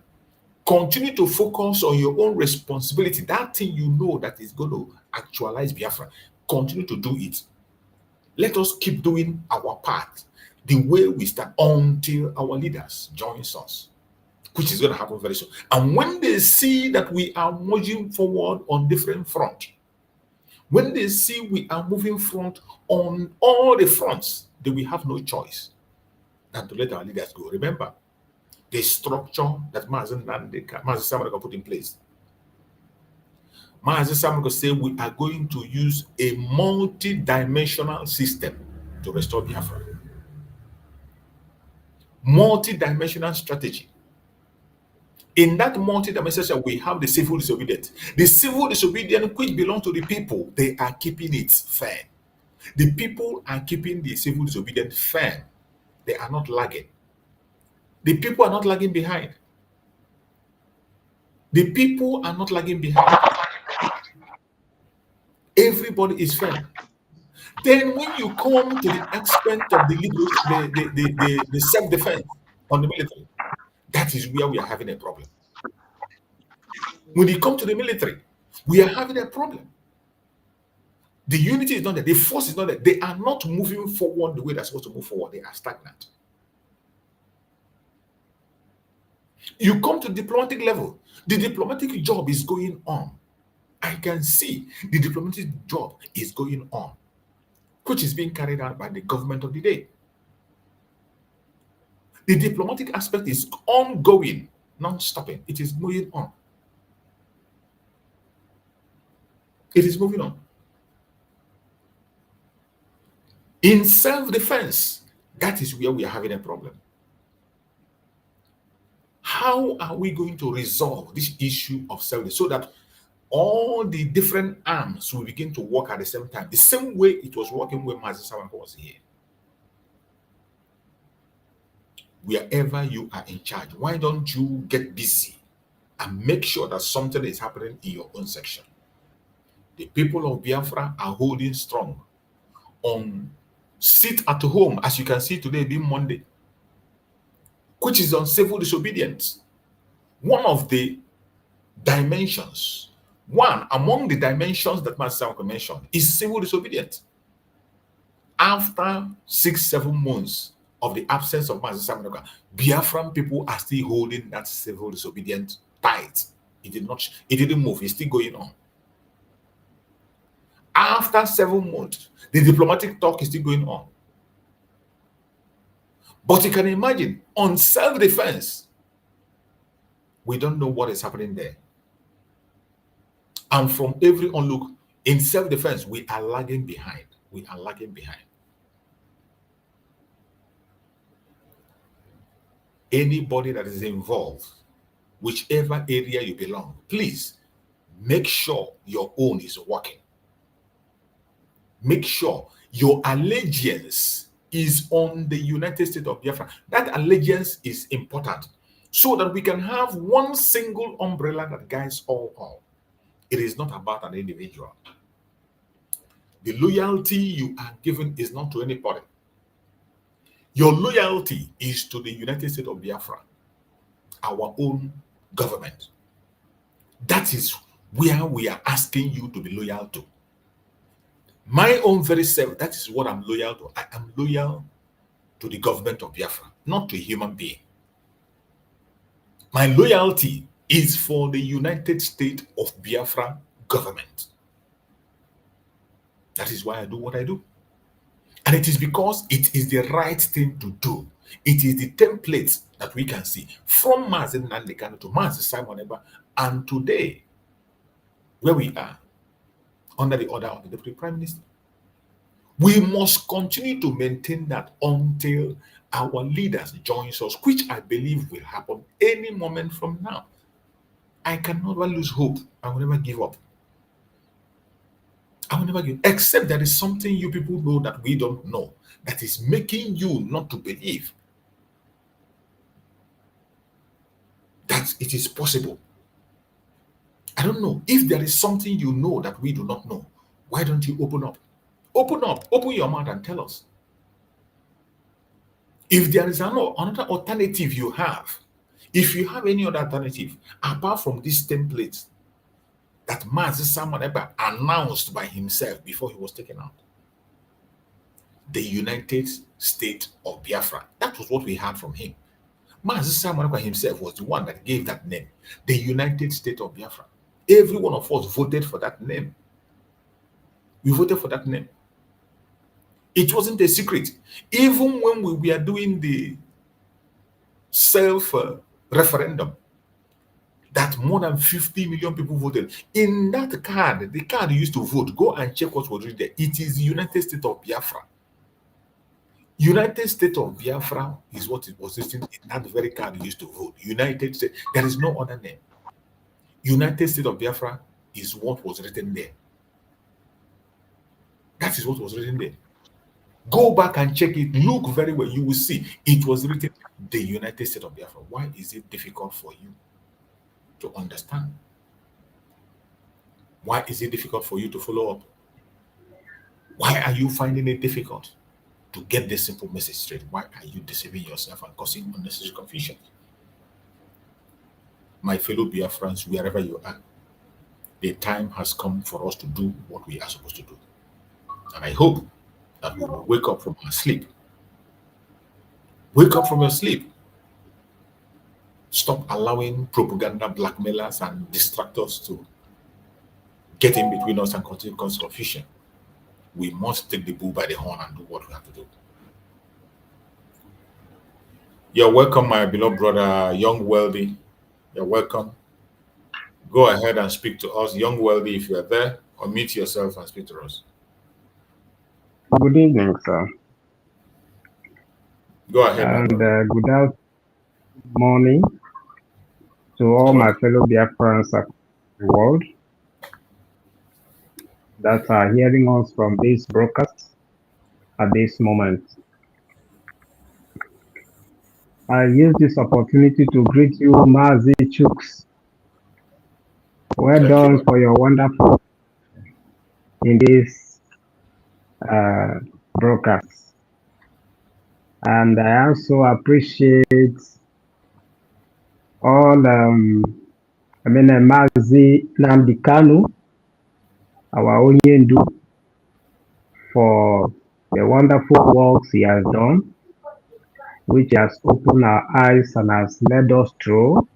Continue to focus on your own responsibility. That thing you know that is going to actualize Biafra. Continue to do it. Let us keep doing our part the way we start until our leaders join us, which is going to happen very soon. And when they see that we are moving forward on different fronts, when they see we are moving front on all the fronts, they will have no choice than to let our leaders go. Remember, the structure that Mazi Samanaka put in place. Mazi Samanaka said we are going to use a multi-dimensional system to restore Biafra. Multi-dimensional strategy. In that multi-dimensional, we have the civil disobedience. The civil disobedience which belongs to the people, they are keeping it fair. The people are keeping the civil disobedient firm. They are not lagging. The people are not lagging behind. The people are not lagging behind. Everybody is firm. Then when you come to the extent of the self-defense on the military, that is where we are having a problem. When you come to the military, we are having a problem. The unity is not there. The force is not there. They are not moving forward the way they're supposed to move forward. They are stagnant. You come to the diplomatic level. The diplomatic job is going on. I can see the diplomatic job is going on, which is being carried out by the government of the day. The diplomatic aspect is ongoing, non-stopping. It is moving on. It is moving on. In self-defense, that is where we are having a problem. How are we going to resolve this issue of self-defense so that all the different arms will begin to work at the same time, the same way it was working when Mazi Sawanko was here? Wherever you are in charge, why don't you get busy and make sure that something is happening in your own section? The people of Biafra are holding strong on sit at home, as you can see today being Monday, which is on civil disobedience. One of the dimensions, one among the dimensions that Master mentioned is civil disobedience. After 6-7 months of the absence of Master Samuel, Biafran people are still holding that civil disobedience tight. It didn't move, it's still going on. After 7 months, the diplomatic talk is still going on. But you can imagine, on self-defense, we don't know what is happening there. And from every onlook, in self-defense, we are lagging behind. We are lagging behind. Anybody that is involved, whichever area you belong, please make sure your own is working. Make sure your allegiance is on the United States of Biafra. That allegiance is important so that we can have one single umbrella that guides all. It is not about an individual. The loyalty you are given is not to anybody. Your loyalty is to the United States of Biafra, our own government. That is where we are asking you to be loyal to. My own very self, that is what I'm loyal to. I am loyal to the government of Biafra, not to a human being. My loyalty is for the United States of Biafra government. That is why I do what I do. And it is because it is the right thing to do. It is the template that we can see from Mazi Nnamdi Kanu to Mazi Simon Ekpa, and today, where we are, under the order of the Deputy Prime Minister. We must continue to maintain that until our leaders join us, which I believe will happen any moment from now. I can never lose hope. I will never give up. I will never give up. Except there is something you people know that we don't know that is making you not to believe that it is possible. I don't know. If there is something you know that we do not know, why don't you open up? Open up. Open your mouth and tell us. If there is another alternative you have, if you have any other alternative, apart from this template that Mazi Simon Ekpa announced by himself before he was taken out, the United States of Biafra. That was what we heard from him. Mazi Simon Ekpa himself was the one that gave that name, the United States of Biafra. Every one of us voted for that name. We voted for that name. It wasn't a secret. Even when we were doing the self-referendum, that more than 50 million people voted. In that card, the card you used to vote, go and check what was written there. It is the United States of Biafra. United States of Biafra is what it was written in that very card you used to vote. United States. There is no other name. United States of Biafra is what was written there. That is what was written there. Go back and check it. Look very well. You will see it was written the United States of Biafra. Why is it difficult for you to understand? Why is it difficult for you to follow up? Why are you finding it difficult to get this simple message straight? Why are you deceiving yourself and causing unnecessary confusion? My fellow Biafrans, wherever you are, the time has come for us to do what we are supposed to do. And I hope that we will wake up from our sleep. Wake up from your sleep. Stop allowing propaganda blackmailers and distractors to get in between us and continue cause confusion. We must take the bull by the horn and do what we have to do. You're welcome, my beloved brother, Young Wealthy. You're welcome. Go ahead and speak to us. Young Wealthy, if you are there, unmute yourself and speak to us. Good evening, sir. Go ahead. And good morning to all my fellow Biafrans across the world that are hearing us from this broadcast at this moment. I use this opportunity to greet you, Mazi Chuks. Well done for your wonderful in this broadcast. And I also appreciate all, Mazi Namdekanu, our Onyendu, for the wonderful works he has done, which has opened our eyes and has led us through.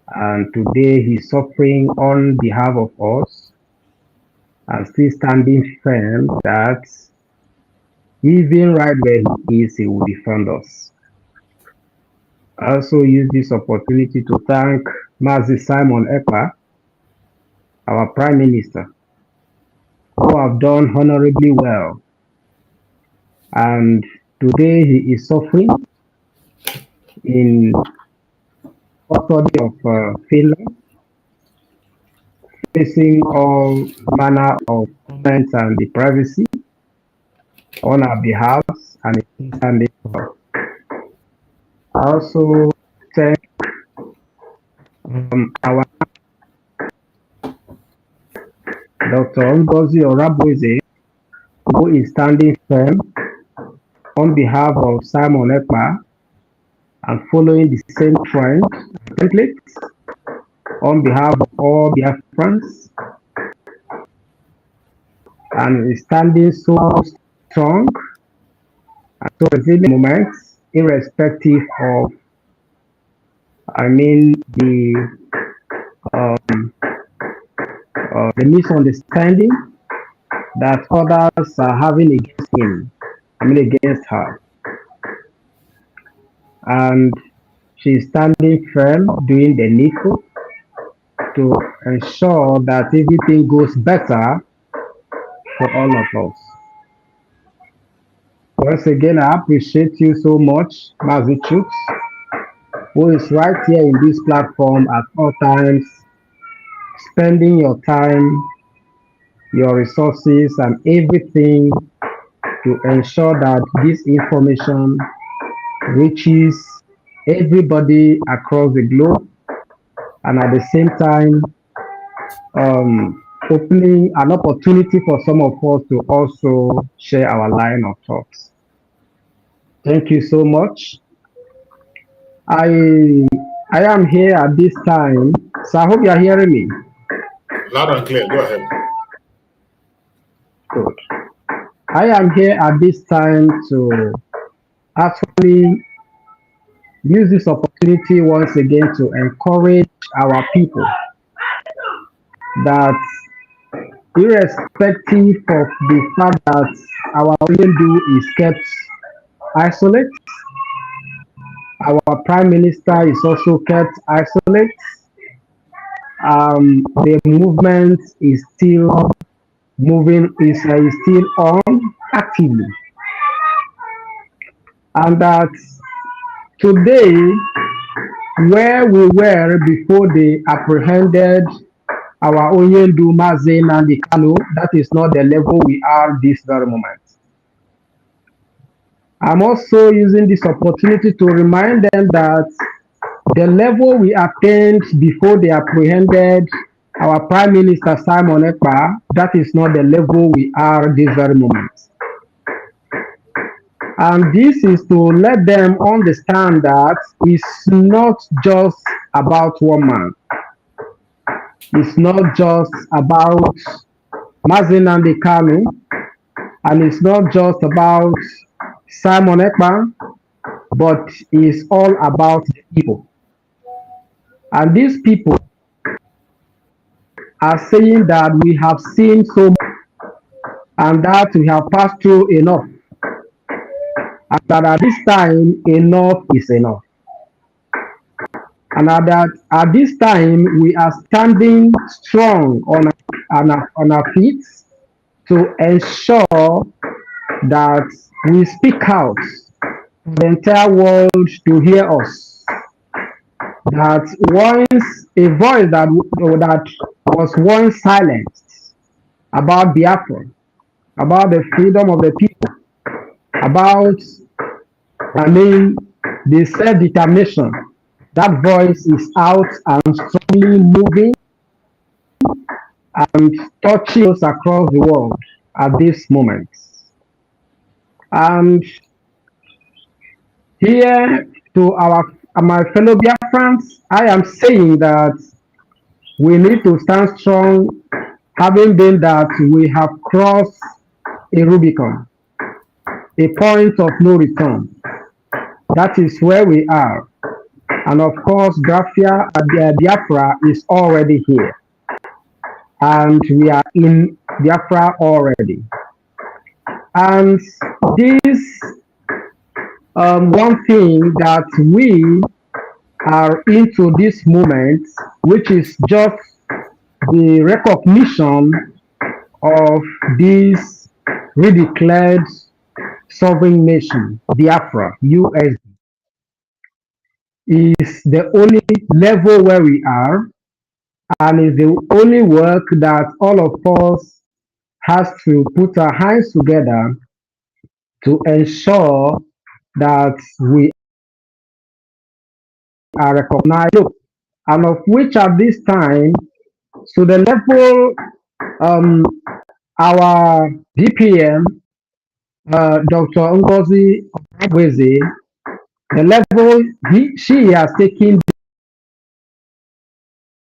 And today he's suffering on behalf of us and still standing firm that even right where he is, he will defend us. I also use this opportunity to thank Mazi Simon Ekpa, our Prime Minister, who have done honorably well. And today he is suffering in custody of Finland, facing all manner of comments and the privacy on our behalf and standing up. I also thank our Dr. Ngozi Orabueze, who is standing firm on behalf of Simon Ekpa and following the same trend template on behalf of all Biafrans, and is standing so strong and so resilient moments, irrespective of, the misunderstanding that others are having against him, against her. And she's standing firm, doing the needful to ensure that everything goes better for all of us. Once again, I appreciate you so much, Mazi Chuks, who is right here in this platform at all times, spending your time, your resources, and everything to ensure that this information reaches everybody across the globe, and at the same time opening an opportunity for some of us to also share our line of thoughts. Thank you so much. I am here at this time, so I hope you are hearing me. Loud and clear, go ahead. Good. I am here at this time to actually use this opportunity once again to encourage our people that, irrespective of the fact that our Onyendu is kept isolate, our Prime Minister is also kept isolate, the movement is still moving, is still on actively. And that today, where we were before they apprehended our Onyendu Mazen and the Kano, that is not the level we are this very moment. I'm also using this opportunity to remind them that the level we attained before they apprehended our Prime Minister Simon Ekpa, that is not the level we are this very moment. And this is to let them understand that it's not just about one man. It's not just about Mazen Nnamdi Kanu, and it's not just about Simon Ekpa, but it's all about the people. And these people are saying that we have seen so much and that we have passed through enough. And that at this time, enough is enough. And that at this time, we are standing strong on our feet to ensure that we speak out for the entire world to hear us. That once a voice that was once silenced about Biafra, about the freedom of the people, about, the self-determination, that voice is out and strongly moving and touching us across the world at this moment. And here to my fellow Biafrans, I am saying that we need to stand strong, having been that we have crossed a Rubicon, a point of no return. That is where we are. And of course, Biafra is already here. And we are in Biafra already. And this one thing that we are into this moment, which is just the recognition of this redeclared sovereign nation, Biafra, US, is the only level where we are, and is the only work that all of us has to put our hands together to ensure that we are recognized, and of which at this time, so the level our DPM, Dr. Ngozi Obweze, the level she has taken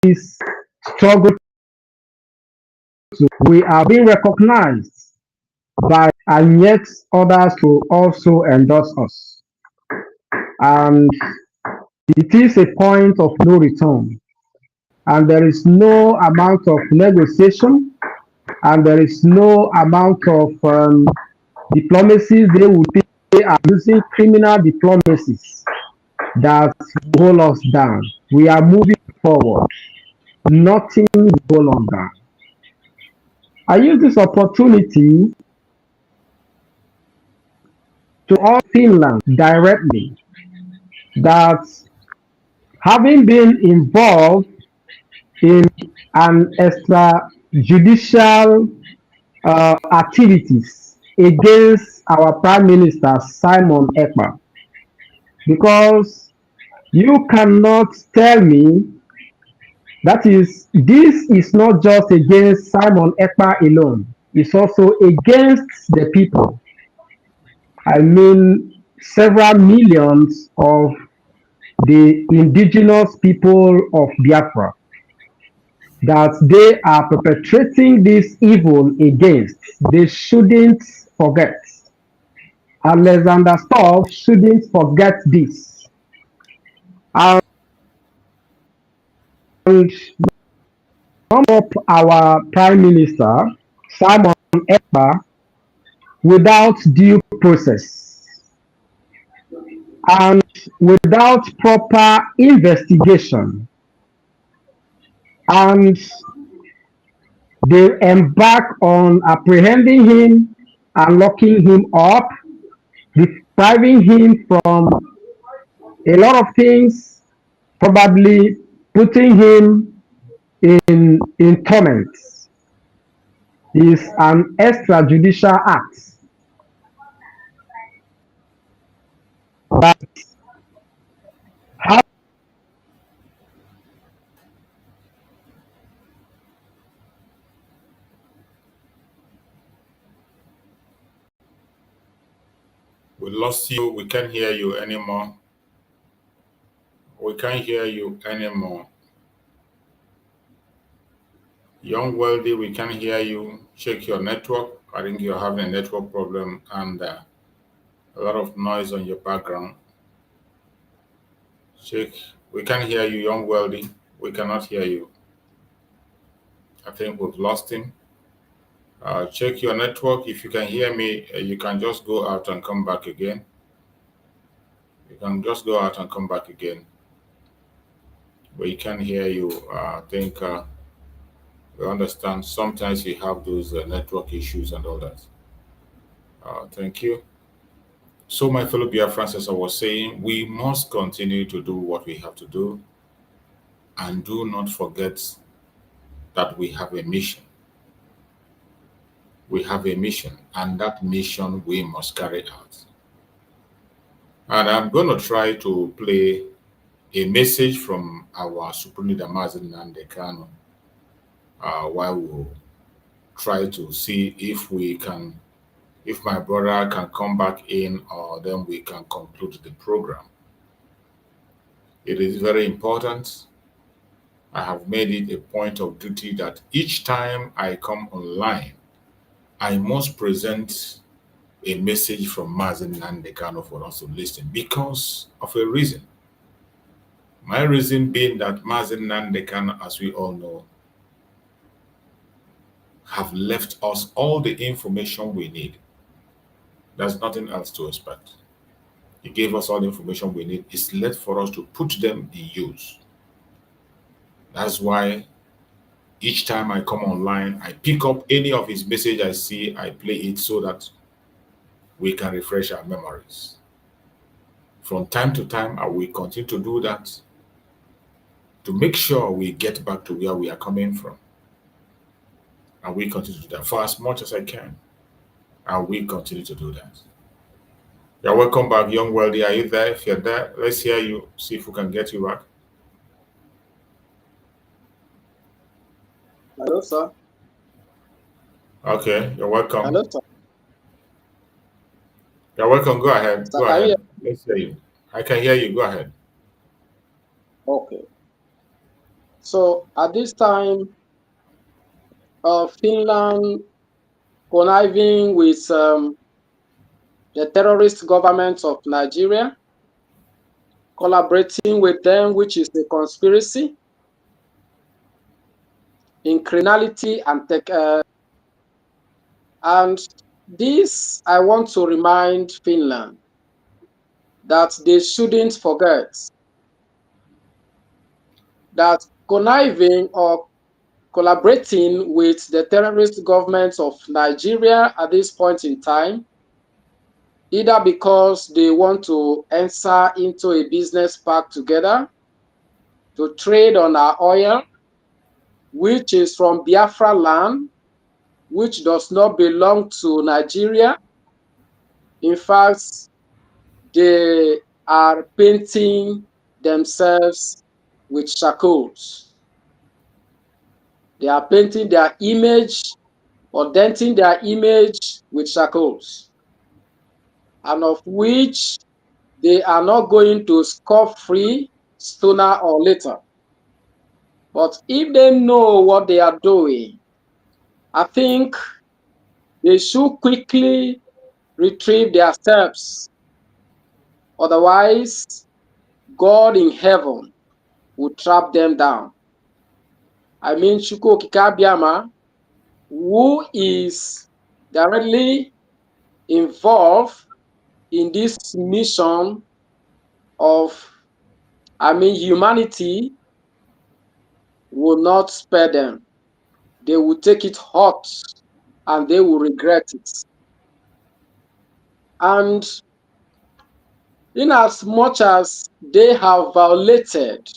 this struggle to, we are being recognized by, and yet others to also endorse us. And it is a point of no return. And there is no amount of negotiation, and there is no amount of diplomacy they will think they are using criminal diplomacies that hold us down. We are moving forward. Nothing will hold us down. I use this opportunity to all Finland directly that having been involved in an extrajudicial activities against our Prime Minister Simon Ekpa, because you cannot tell me that this is not just against Simon Ekpa alone, it's also against the people. I mean, several millions of the indigenous people of Biafra that they are perpetrating this evil against. They shouldn't forget. Alexander Stubb shouldn't forget this. And sum up our Prime Minister, Simon Ekpa, without due process and without proper investigation. And they embark on apprehending him and locking him up, depriving him from a lot of things, probably putting him in torments is an extrajudicial act. But how We lost you. We can't hear you anymore. We can't hear you anymore. Young Wealthy, we can't hear you. Check your network. I think you're having a network problem and a lot of noise on your background. Check. We can't hear you, Young Wealthy. We cannot hear you. I think we've lost him. Check your network. If you can hear me, you can just go out and come back again. You can just go out and come back again. We can hear you. I think we understand. Sometimes we have those network issues and all that. Thank you. So, my fellow Biafrans, as I was saying, we must continue to do what we have to do and do not forget that we have a mission. We have a mission, and that mission we must carry out. And I'm going to try to play a message from our Supreme Leader Mazen Nandekano while we try to see if my brother can come back in, or then we can conclude the program. It is very important. I have made it a point of duty that each time I come online, I must present a message from Mazen Nandekano for us to listen because of a reason. My reason being that Mazen Nandekano, as we all know, have left us all the information we need. There's nothing else to expect. He gave us all the information we need. It's left for us to put them in use. That's why each time I come online, I pick up any of his message I see, I play it so that we can refresh our memories. From time to time, I will continue to do that to make sure we get back to where we are coming from. And we continue to do that for as much as I can. And we continue to do that. You're welcome back, Young Wealthy. Are you there? If you're there, let's hear you. See if we can get you back. Hello, sir. Okay, you're welcome. Hello, sir. You're welcome. Go ahead. Sir, Go ahead. Let's hear you. I can hear you. Go ahead. Okay. So at this time, Finland conniving with the terrorist government of Nigeria, collaborating with them, which is a conspiracy in criminality and tech. And this, I want to remind Finland that they shouldn't forget that conniving or collaborating with the terrorist government of Nigeria at this point in time, either because they want to enter into a business pact together to trade on our oil, which is from Biafra land, which does not belong to Nigeria. In fact, they are painting themselves with shackles. They are painting their image or denting their image with shackles, and of which they are not going to scot free sooner or later. But if they know what they are doing, I think they should quickly retrieve their steps. Otherwise, God in heaven will trap them down. I mean, Chukwu Okike Abiama, who is directly involved in this mission of, humanity, will not spare them. They will take it hot and they will regret it. And in as much as they have violated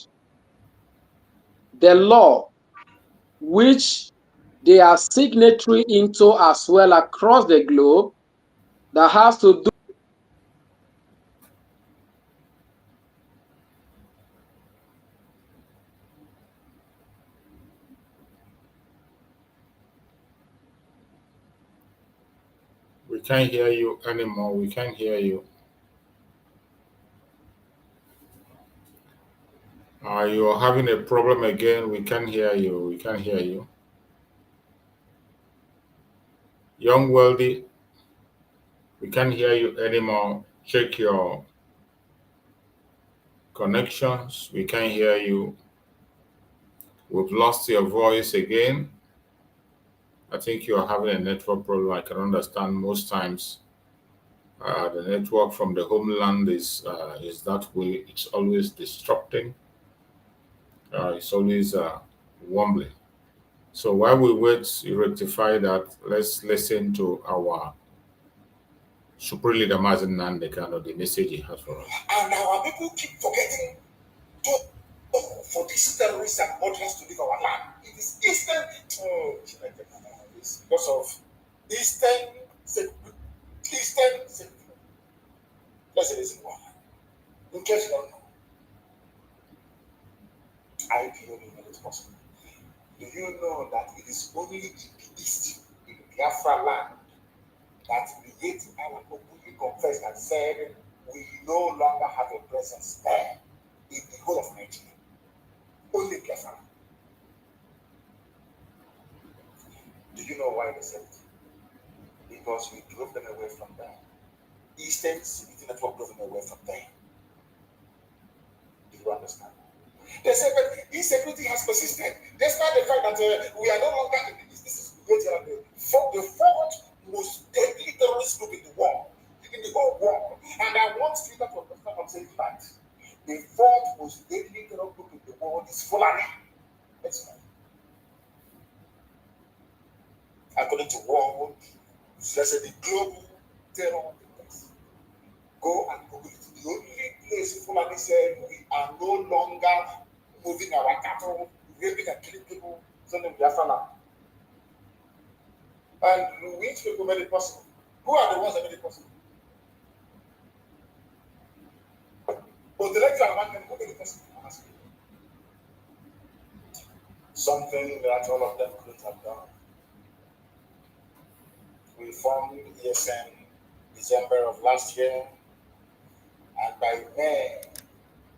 the law which they are signatory into as well across the globe, that has to do We can't hear you anymore. We can't hear you. You're having a problem again. We can't hear you. We can't hear you. Young Wealthy, we can't hear you anymore. Check your connections. We can't hear you. We've lost your voice again. I think you're having a network problem. I can understand most times the network from the homeland is that way. It's always disrupting. It's always wobbling. So while we wait to rectify that, let's listen to our Supreme Leader Mazen Nandekano, the message he has for us. And our people keep forgetting to for these terrorists and murderers to leave our land. It is Eastern, it's because of Eastern security. That's the reason why. In case you don't know, I do know that it's possible. Do you know that it is only in the East, in the Biafra land, that the Yeti Island openly confessed and said we no longer have a presence there in the whole of Nigeria? Only Biafra. Do you know why they said it? Because we drove them away from there. Eastern Security Network drove them away from there. Do you understand? They said, but insecurity has persisted. Despite the fact that we are no longer in the East. This is the fourth most deadly terrorist group in the world, in the whole world. And I want Twitter to understand what I'm saying tonight. The fourth most deadly terror group in the world is Fulani. That's right. According to World, let's say the global terror index. Go and Google it. The only place Fulani said we are no longer moving our cattle, raping and killing people, sending Biafra land. And which people made it possible? Who are the ones that made it possible? But the lecture man, who made it possible? Something that all of them couldn't have done. We formed ESN December of last year, and by May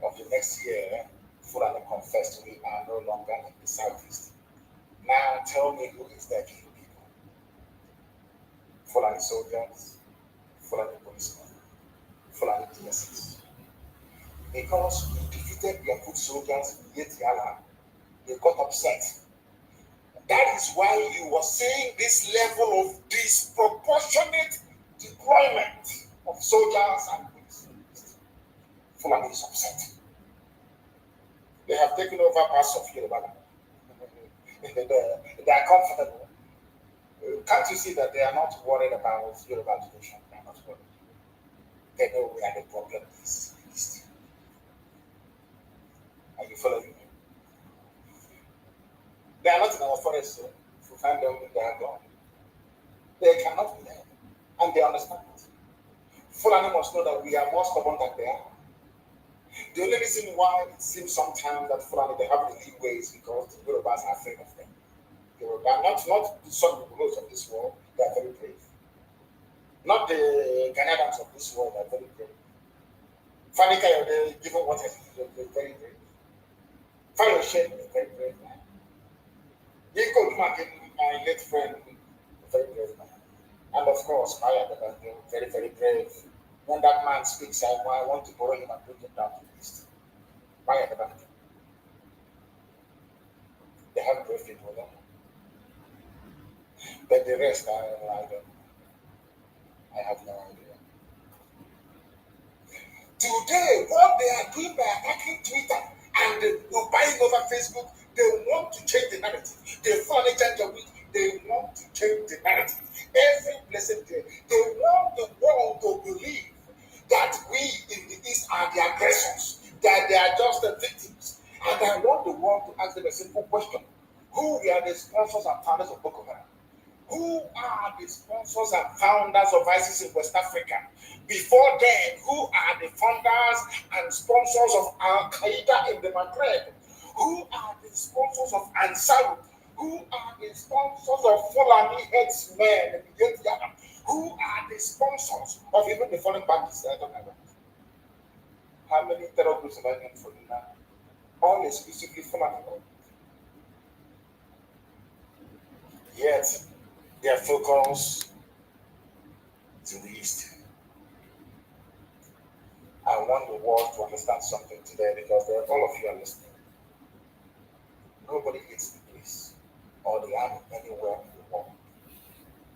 of the next year, Fulani confessed we are no longer in the southeast. Now tell me who is there killing people? Fulani soldiers, Fulani policemen, Fulani DSS. Because we defeated their foot soldiers in Yetiala, they got upset. That is why you were seeing this level of disproportionate deployment of soldiers and police. Fulani is upset. They have taken over parts of Yoruba. They are comfortable. Can't you see that they are not worried about Yoruba education? They are not worried. They know where the problem is. Are you following me? They are not in our forest, so if we find them, they are gone. They cannot be there. And they understand it. Fulani must know that we are more stubborn than they are. The only reason why it seems sometimes that Fulani they have the leeway is because the Yorubas are afraid of them. Yoruba, not some Yorubas of this world, they are very brave. Not the Canadians of this world, they are very brave. Fanny Kayode, given what I did, they're very brave. Fire Shed is very brave man. Yiko Dumakin, my late friend, very brave man. And of course, Maya Dabanjo, very, very brave. When that man speaks, I want to borrow him and bring him down to the east. Maya Dabanjo. They have brave people there. But the rest, I don't know. I have no idea. Today, what they are doing by attacking Twitter and buying over Facebook, they want to change the narrative. They finally change the week. They want to change the narrative. Every blessed day, they want the world to believe that we in the East are the aggressors, that they are just the victims. And I want the world to ask them a simple question. who were the sponsors and founders of Boko Haram? Who are the sponsors and founders of ISIS in West Africa? Before then, who are the founders and sponsors of Al Qaeda in the Maghreb? Who are the sponsors of Ansar? Who are the sponsors of Fulani headsmen in Ethiopia? Who are the sponsors of even the foreign bandits that I don't know? How many terror groups have I named for you now? All exclusively Fulani. Yet, their focus is in the East. I want the world to understand something today because all of you are listening. Nobody hates the police or the army anywhere in the world.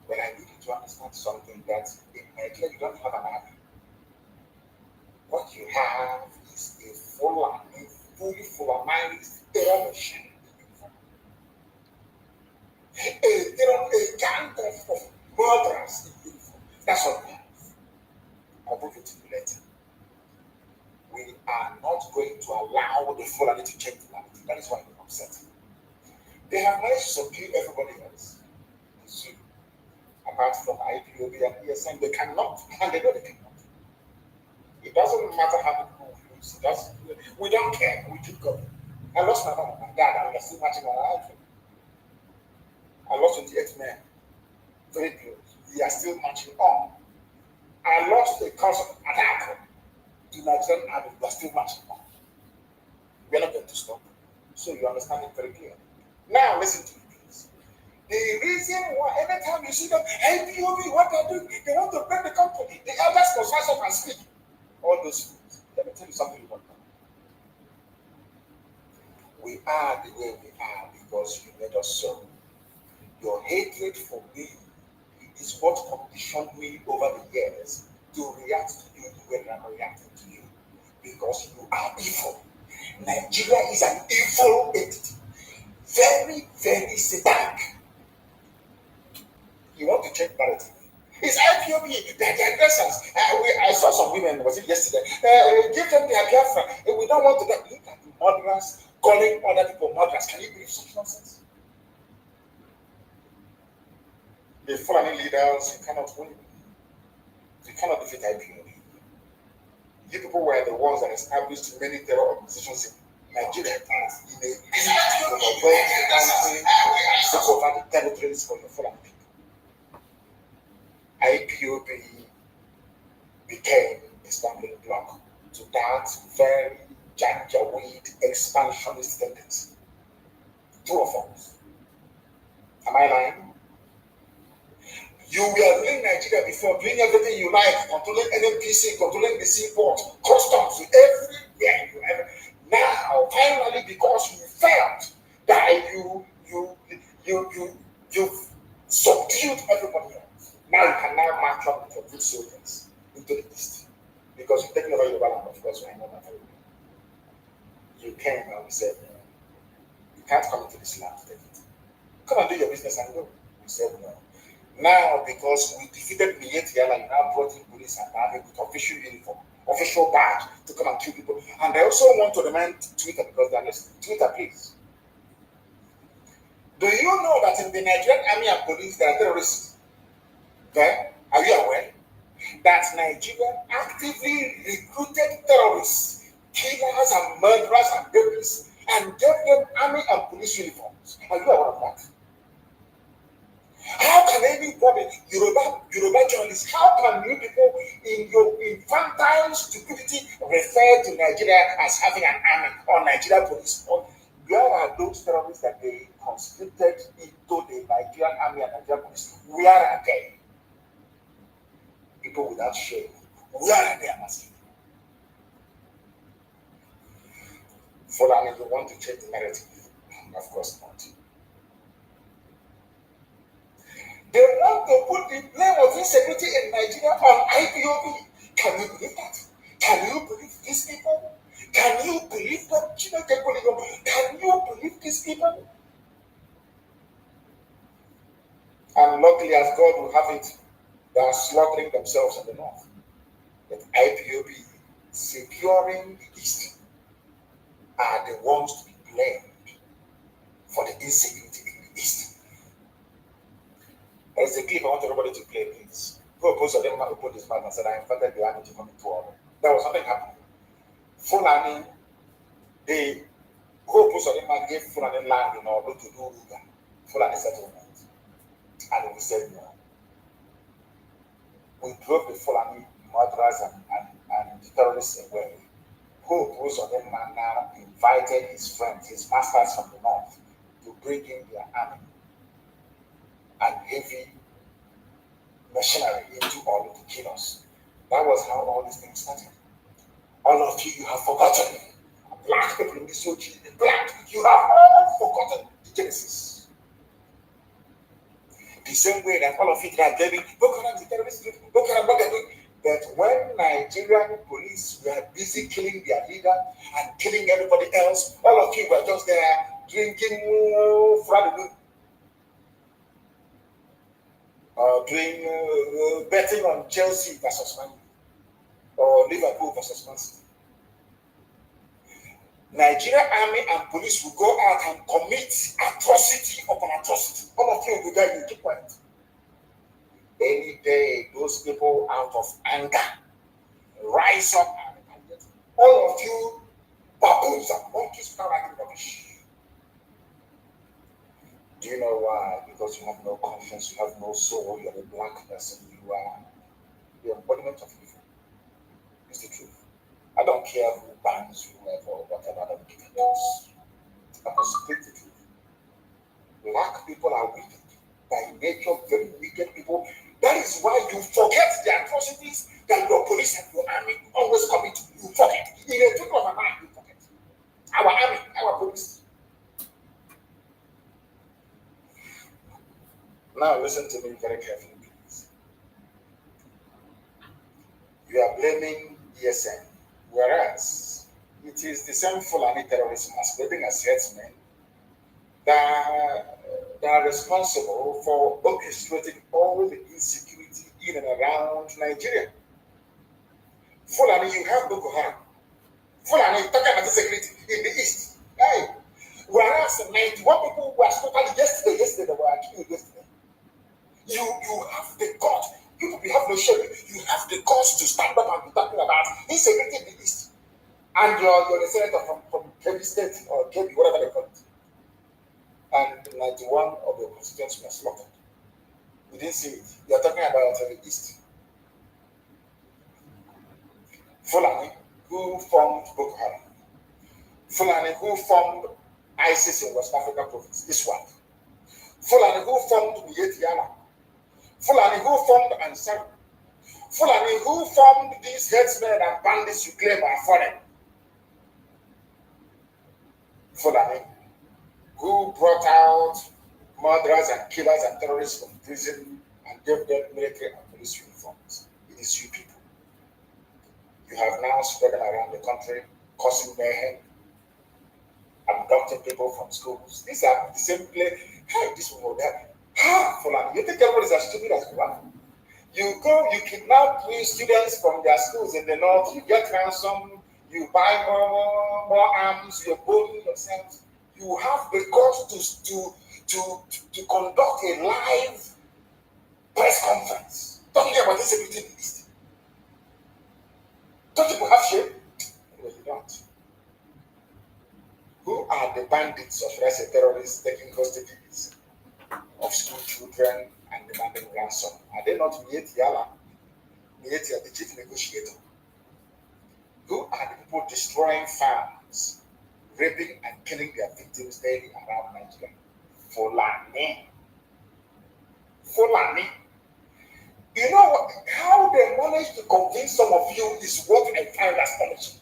But I need you to understand something that in Nigeria you don't have an army. What you have is a fully Fulanized terror machine. A gang of murderers in uniform. That's what we have. I'll prove it to you later. We are not going to allow the Fulani to change the narrative. That is why we're upset. They have managed to subdue everybody else. Apart from IPOB and ESN, they cannot, and they know they cannot. It doesn't matter how many people we lose. We don't care. We keep going. I lost my mom and my dad, and we're still marching on our life. I lost 28 men, 3 pills. We are still marching on. I lost a cousin at Akron to Nigerian army. We are still marching on. We are not going to stop. So you understand it very clearly. Now listen to me, please. The reason why anytime you see them, IPOB, what they do, they want to break the country. The elders must rise up and speak. All those things. Let me tell you something about that. We are the way we are because you made us so. Your hatred for me is what conditioned me over the years to react to you the way I'm reacting to you. Because you are evil. Nigeria is an evil entity. Very, very satanic. You want to change narrative. It's IPOB, they're the aggressors. I saw some women, was it yesterday? Give them their Biafra. We don't want to get. Look at the murderers calling other people murderers. Can you believe such nonsense? The Fulani leaders, you cannot win. You cannot defeat IPOB. You people were the ones that established many terror organizations in Nigeria in a took over the territories for the Fulani people. IPOB became a stumbling block to that very janjaweed expansionist tendency. True or false? Am I lying? You were ruling Nigeria before, doing everything you like, controlling NNPC, controlling the seaport, customs, everywhere you ever. Now, finally, because you felt that you've subdued everybody else. Now you can now march up with your good soldiers into the east. Because you've taken over your land, of course, I know that very well. You came and said, you can't come into this land to take it. Come and do your business and go. You said no. Now, because we defeated Mietiala, you now brought in police and army with official uniform, official badge to come and kill people. And they also want to remind Twitter because they're listening. Twitter, please. Do you know that in the Nigerian army and police there are terrorists? Okay? Are you aware that Nigeria actively recruited terrorists, killers and murderers and rapists, and gave them army and police uniforms? Are you aware of that? How can anybody, Yoruba journalists, how can you people in your infantile stupidity refer to Nigeria as having an army or Nigeria police? Or where are those terrorists that they conscripted into the Nigerian army and Nigerian police? Where are they? People without shame. Where are they, I'm asking? Fulani, you want to change the narrative? Of course not. They want to put the blame of insecurity in Nigeria on IPOB. Can you believe that? Can you believe these people? Can you believe that? Can you believe these people? And luckily, as God will have it, they are slaughtering themselves in the north. But IPOB securing the east are the ones to be blamed for the insecurity I want everybody to play, please. Who opposed them opened his mouth and said, I invited the army to come into order. There was nothing happening. Fulani, who opposed them gave Fulani land in order to do Ruga, Fulani settlement. And we said no. We drove the Fulani murderers and the terrorists away. Who opposed them now invited his friends, his masters from the north, to bring in their army and heavy machinery into order to kill us. That was how all these things started. All of you have forgotten. Black people in this OG, black, you have all forgotten the Genesis. The same way that all of you are getting, Boko Haram is a terrorist group, Boko Haram, what they're doing. But when Nigerian police were busy killing their leader and killing everybody else, all of you were just there drinking Friday, doing betting on Chelsea versus Man or Liverpool versus Man City. Nigerian army and police will go out and commit atrocity upon atrocity. All of you will die in keep quiet. Any day, those people out of anger rise up and get all of you baboons and monkeys start writing rubbish. Do you know why? Because you have no conscience, you have no soul, you're a black person, you are the embodiment of evil. It's the truth. I don't care who bans whoever or whatever, I don't give a toss. I must speak the truth. Black people are wicked. By nature, very wicked people. That is why you forget the atrocities that your police and your army always commit. You forget. In a twinkle of an eye, you forget. Our army, our police. Now listen to me very carefully, please. You are blaming ESN, whereas it is the same Fulani terrorists masquerading as herdsmen that are responsible for orchestrating all the insecurity in and around Nigeria. Fulani, you have Boko Haram. Fulani, talking about security in the east. Hey. Whereas 91 people were totally yesterday they were killed yesterday. You have the guts. You have no shame. You have the guts to stand up and be talking about insecurity in the east. And you're the senator from Kebbi State or Kebbi, whatever they call it. And 91 of your constituents were slaughtered. You didn't see it. You're talking about the east. Fulani, who formed Boko Haram. Fulani, who formed ISIS in West Africa province, this one. Fulani, who formed Mietiala. Fulani, who formed Ansar. Fulani, who formed these headsmen and bandits you claim are foreign. Fulani, who brought out murderers and killers and terrorists from prison and gave them military and police uniforms. It is you people. You have now spread them around the country, causing mayhem, abducting people from schools. These are the same place. Hey, this one or that. Fulani, you think everybody's as stupid as you are? You go, you kidnap students from their schools in the north, you get ransom, you buy more arms, you're bullying yourself. You have the cost to conduct a live press conference talking about this everything in the East. Don't people have shame? No, you don't. Who are the bandits of Rasa terrorists taking hostages of school children and demanding ransom? Are they not Mietiala? Mietiala, the chief negotiator. Who are the people destroying farms, raping and killing their victims daily around Nigeria? Fulani. Fulani. You know what? How they managed to convince some of you is what I find astonishing.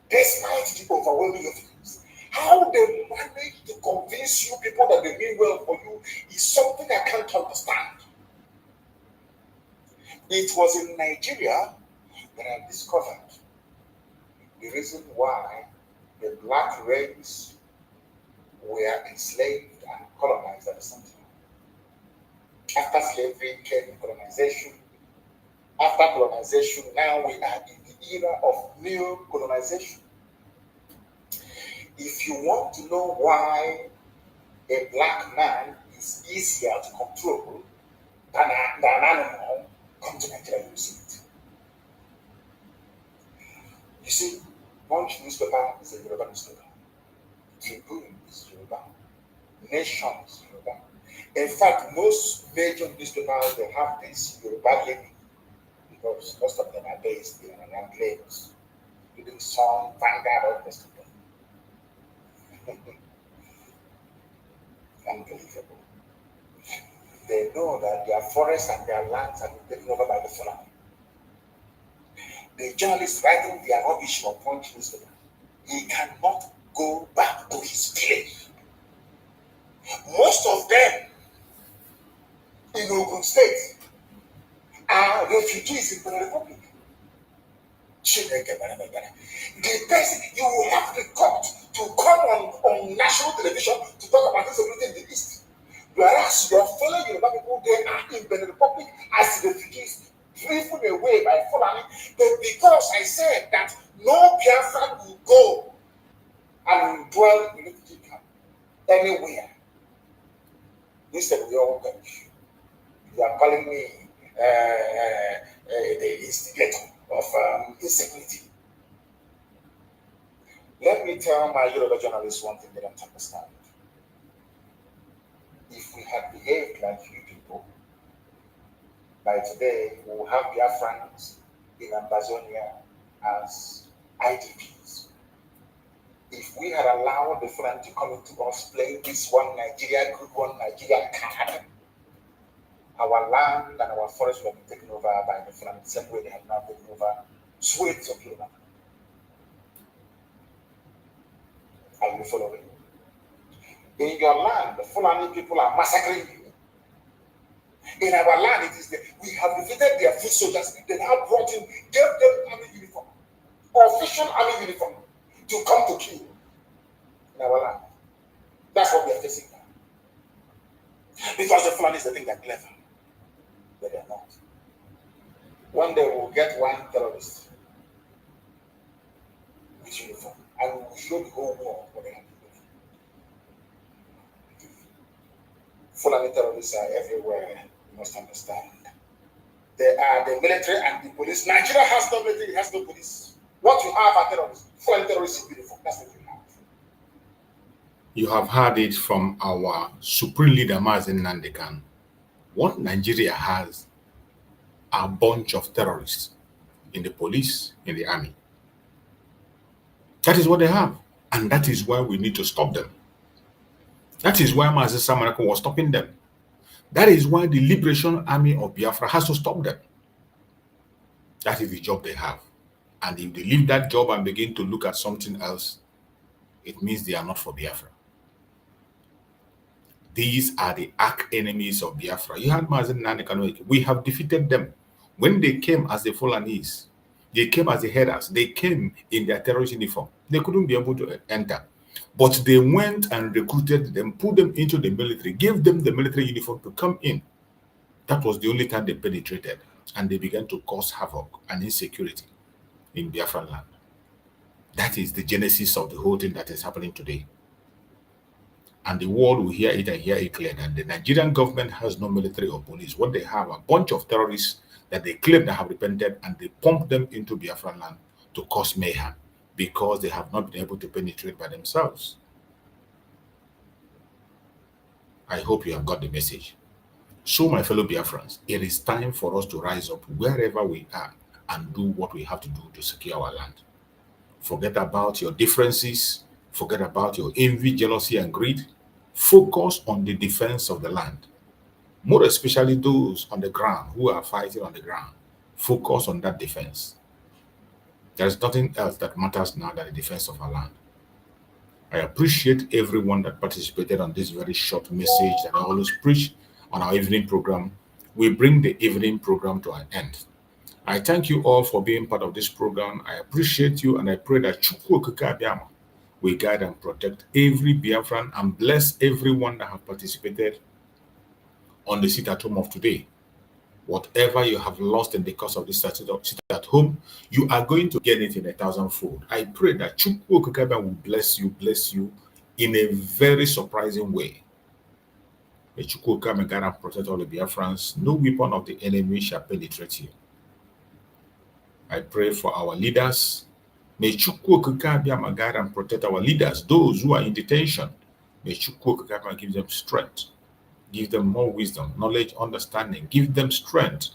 Despite the overwhelming evidence, how they managed to convince you people that they mean well for you is something I can't understand. It was in Nigeria that I discovered the reason why the black race were enslaved and colonized at the same time. After slavery came colonization. After colonization, now we are in the era of new colonization. If you want to know why a black man is easier to control than an animal, come to Nigeria, you see it. You see, Punch newspaper is a Yoruba newspaper. Tribune is Yoruba. Nation is Yoruba. In fact, most major newspapers, they have this Yoruba lady because most of them are based in around Lagos, including some Vanguard of the Unbelievable. They know that their forests and their lands have been taken over by the Fulani. The journalist writing their rubbish for Punch newspaper, he cannot go back to his village. Most of them in Ogun State are refugees in the Republic. The person you will have the court to come on national television to talk about insecurity in the East. Whereas your fellow Yoruba people, they are in the Republic as refugees, driven away by Fulani. But because I said that no Biafran will go and dwell in refugee camp anywhere, instead we all perish. You are calling me the instigate of insecurity. Let me tell my Yoruba journalists one thing they don't understand. If we had behaved like you people, by today we will have Biafrans in Amazonia as IDPs. If we had allowed the Fulani to come into us playing this one Nigeria good, one Nigeria card, our land and our forests would have been taken over by the Fulani, the same way they have now taken over swathes of Yoruba. Are you following? In your land, the Fulani people are massacring you. In our land, it is we have defeated their foot soldiers. They have brought in, gave them army uniform, official army uniform, to come to kill in our land. That's what we are facing now. Because the Fulani is the thing that clever, but they are not. One day we will get one terrorist with uniform, and we will show the whole world what they have. Fulani terrorists are everywhere, you must understand. They are the military and the police. Nigeria has no military, it has no police. What you have are terrorists. Fulani terrorists is beautiful. That's what you have. You have heard it from our supreme leader, Mazen Nandekan. What Nigeria has are a bunch of terrorists in the police, in the army. That is what they have. And that is why we need to stop them. That is why Mazen Samarako was stopping them. That is why the Liberation Army of Biafra has to stop them. That is the job they have. And if they leave that job and begin to look at something else, it means they are not for Biafra. These are the arch enemies of Biafra. You had Mazen Nandekan. We have defeated them. When they came as the Fulanese, they came as the headers. They came in their terrorist uniform. They couldn't be able to enter. But they went and recruited them, put them into the military, gave them the military uniform to come in. That was the only time they penetrated. And they began to cause havoc and insecurity in Biafran land. That is the genesis of the whole thing that is happening today. And the world will hear it and hear it clear that the Nigerian government has no military or police. What they have are a bunch of terrorists that they claim they have repented, and they pump them into Biafran land to cause mayhem because they have not been able to penetrate by themselves. I hope you have got the message. So, my fellow Biafrans, it is time for us to rise up wherever we are and do what we have to do to secure our land. Forget about your differences. Forget about your envy, jealousy, and greed. Focus on the defense of the land. More especially those on the ground who are fighting on the ground. Focus on that defense. There is nothing else that matters now than the defense of our land. I appreciate everyone that participated on this very short message that I always preach on our evening program. We bring the evening program to an end. I thank you all for being part of this program. I appreciate you, and I pray that Chukwu Okike Abiama will guide and protect every Biafran and bless everyone that have participated on the sit at home of today. Whatever you have lost in the course of this sit at home, you are going to get it in 1,000-fold. I pray that Chukwu Okike Abiama will bless you in a very surprising way. May Chukwu come and guide and protect all the Biafrans. No weapon of the enemy shall penetrate you. I pray for our leaders. May Chukwu come and guide and protect our leaders, those who are in detention. May Chukwu come and give them strength. Give them more wisdom, knowledge, understanding. Give them strength.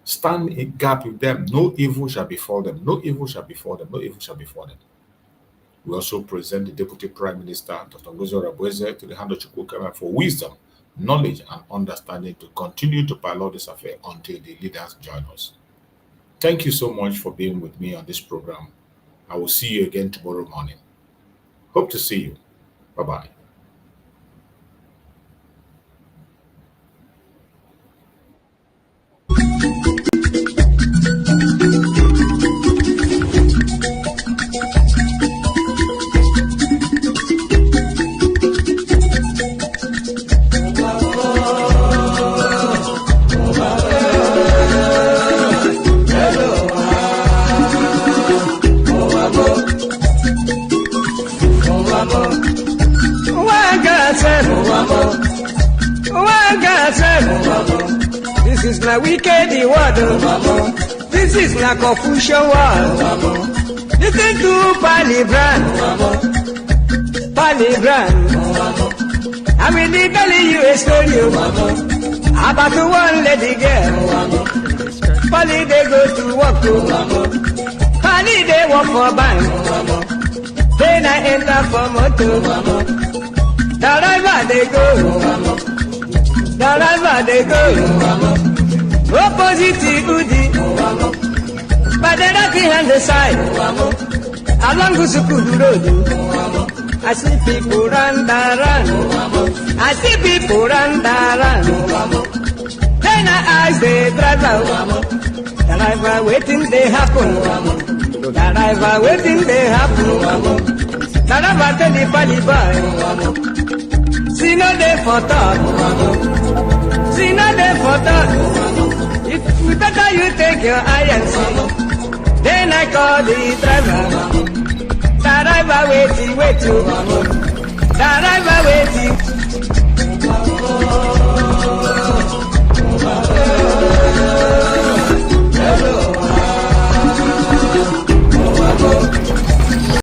Stand in gap with them. No evil shall befall them. No evil shall befall them. No evil shall befall them. We also present the Deputy Prime Minister, Dr. Ngozi Orebweze, to the hand of Chukwu for wisdom, knowledge, and understanding to continue to pilot this affair until the leaders join us. Thank you so much for being with me on this program. I will see you again tomorrow morning. Hope to see you. Bye-bye. This is my wicked word. This is my confusion word. Listen to Palibran. I'm really telling you a story about one lady girl. Polly they go to work. Polly they work for bank. Then I enter for motor. The river they go. The river they go. Opposite Udi. By the right hand side. Along Gusukuru Road. I see people run. I see people run. Then I ask the driver waiting they happen. The driver waiting they happen. The driver tell the pali boy. See no day for talk. See no day for talk. If better you take your eye and see. Then I call the driver. The driver waiting. The driver waiting.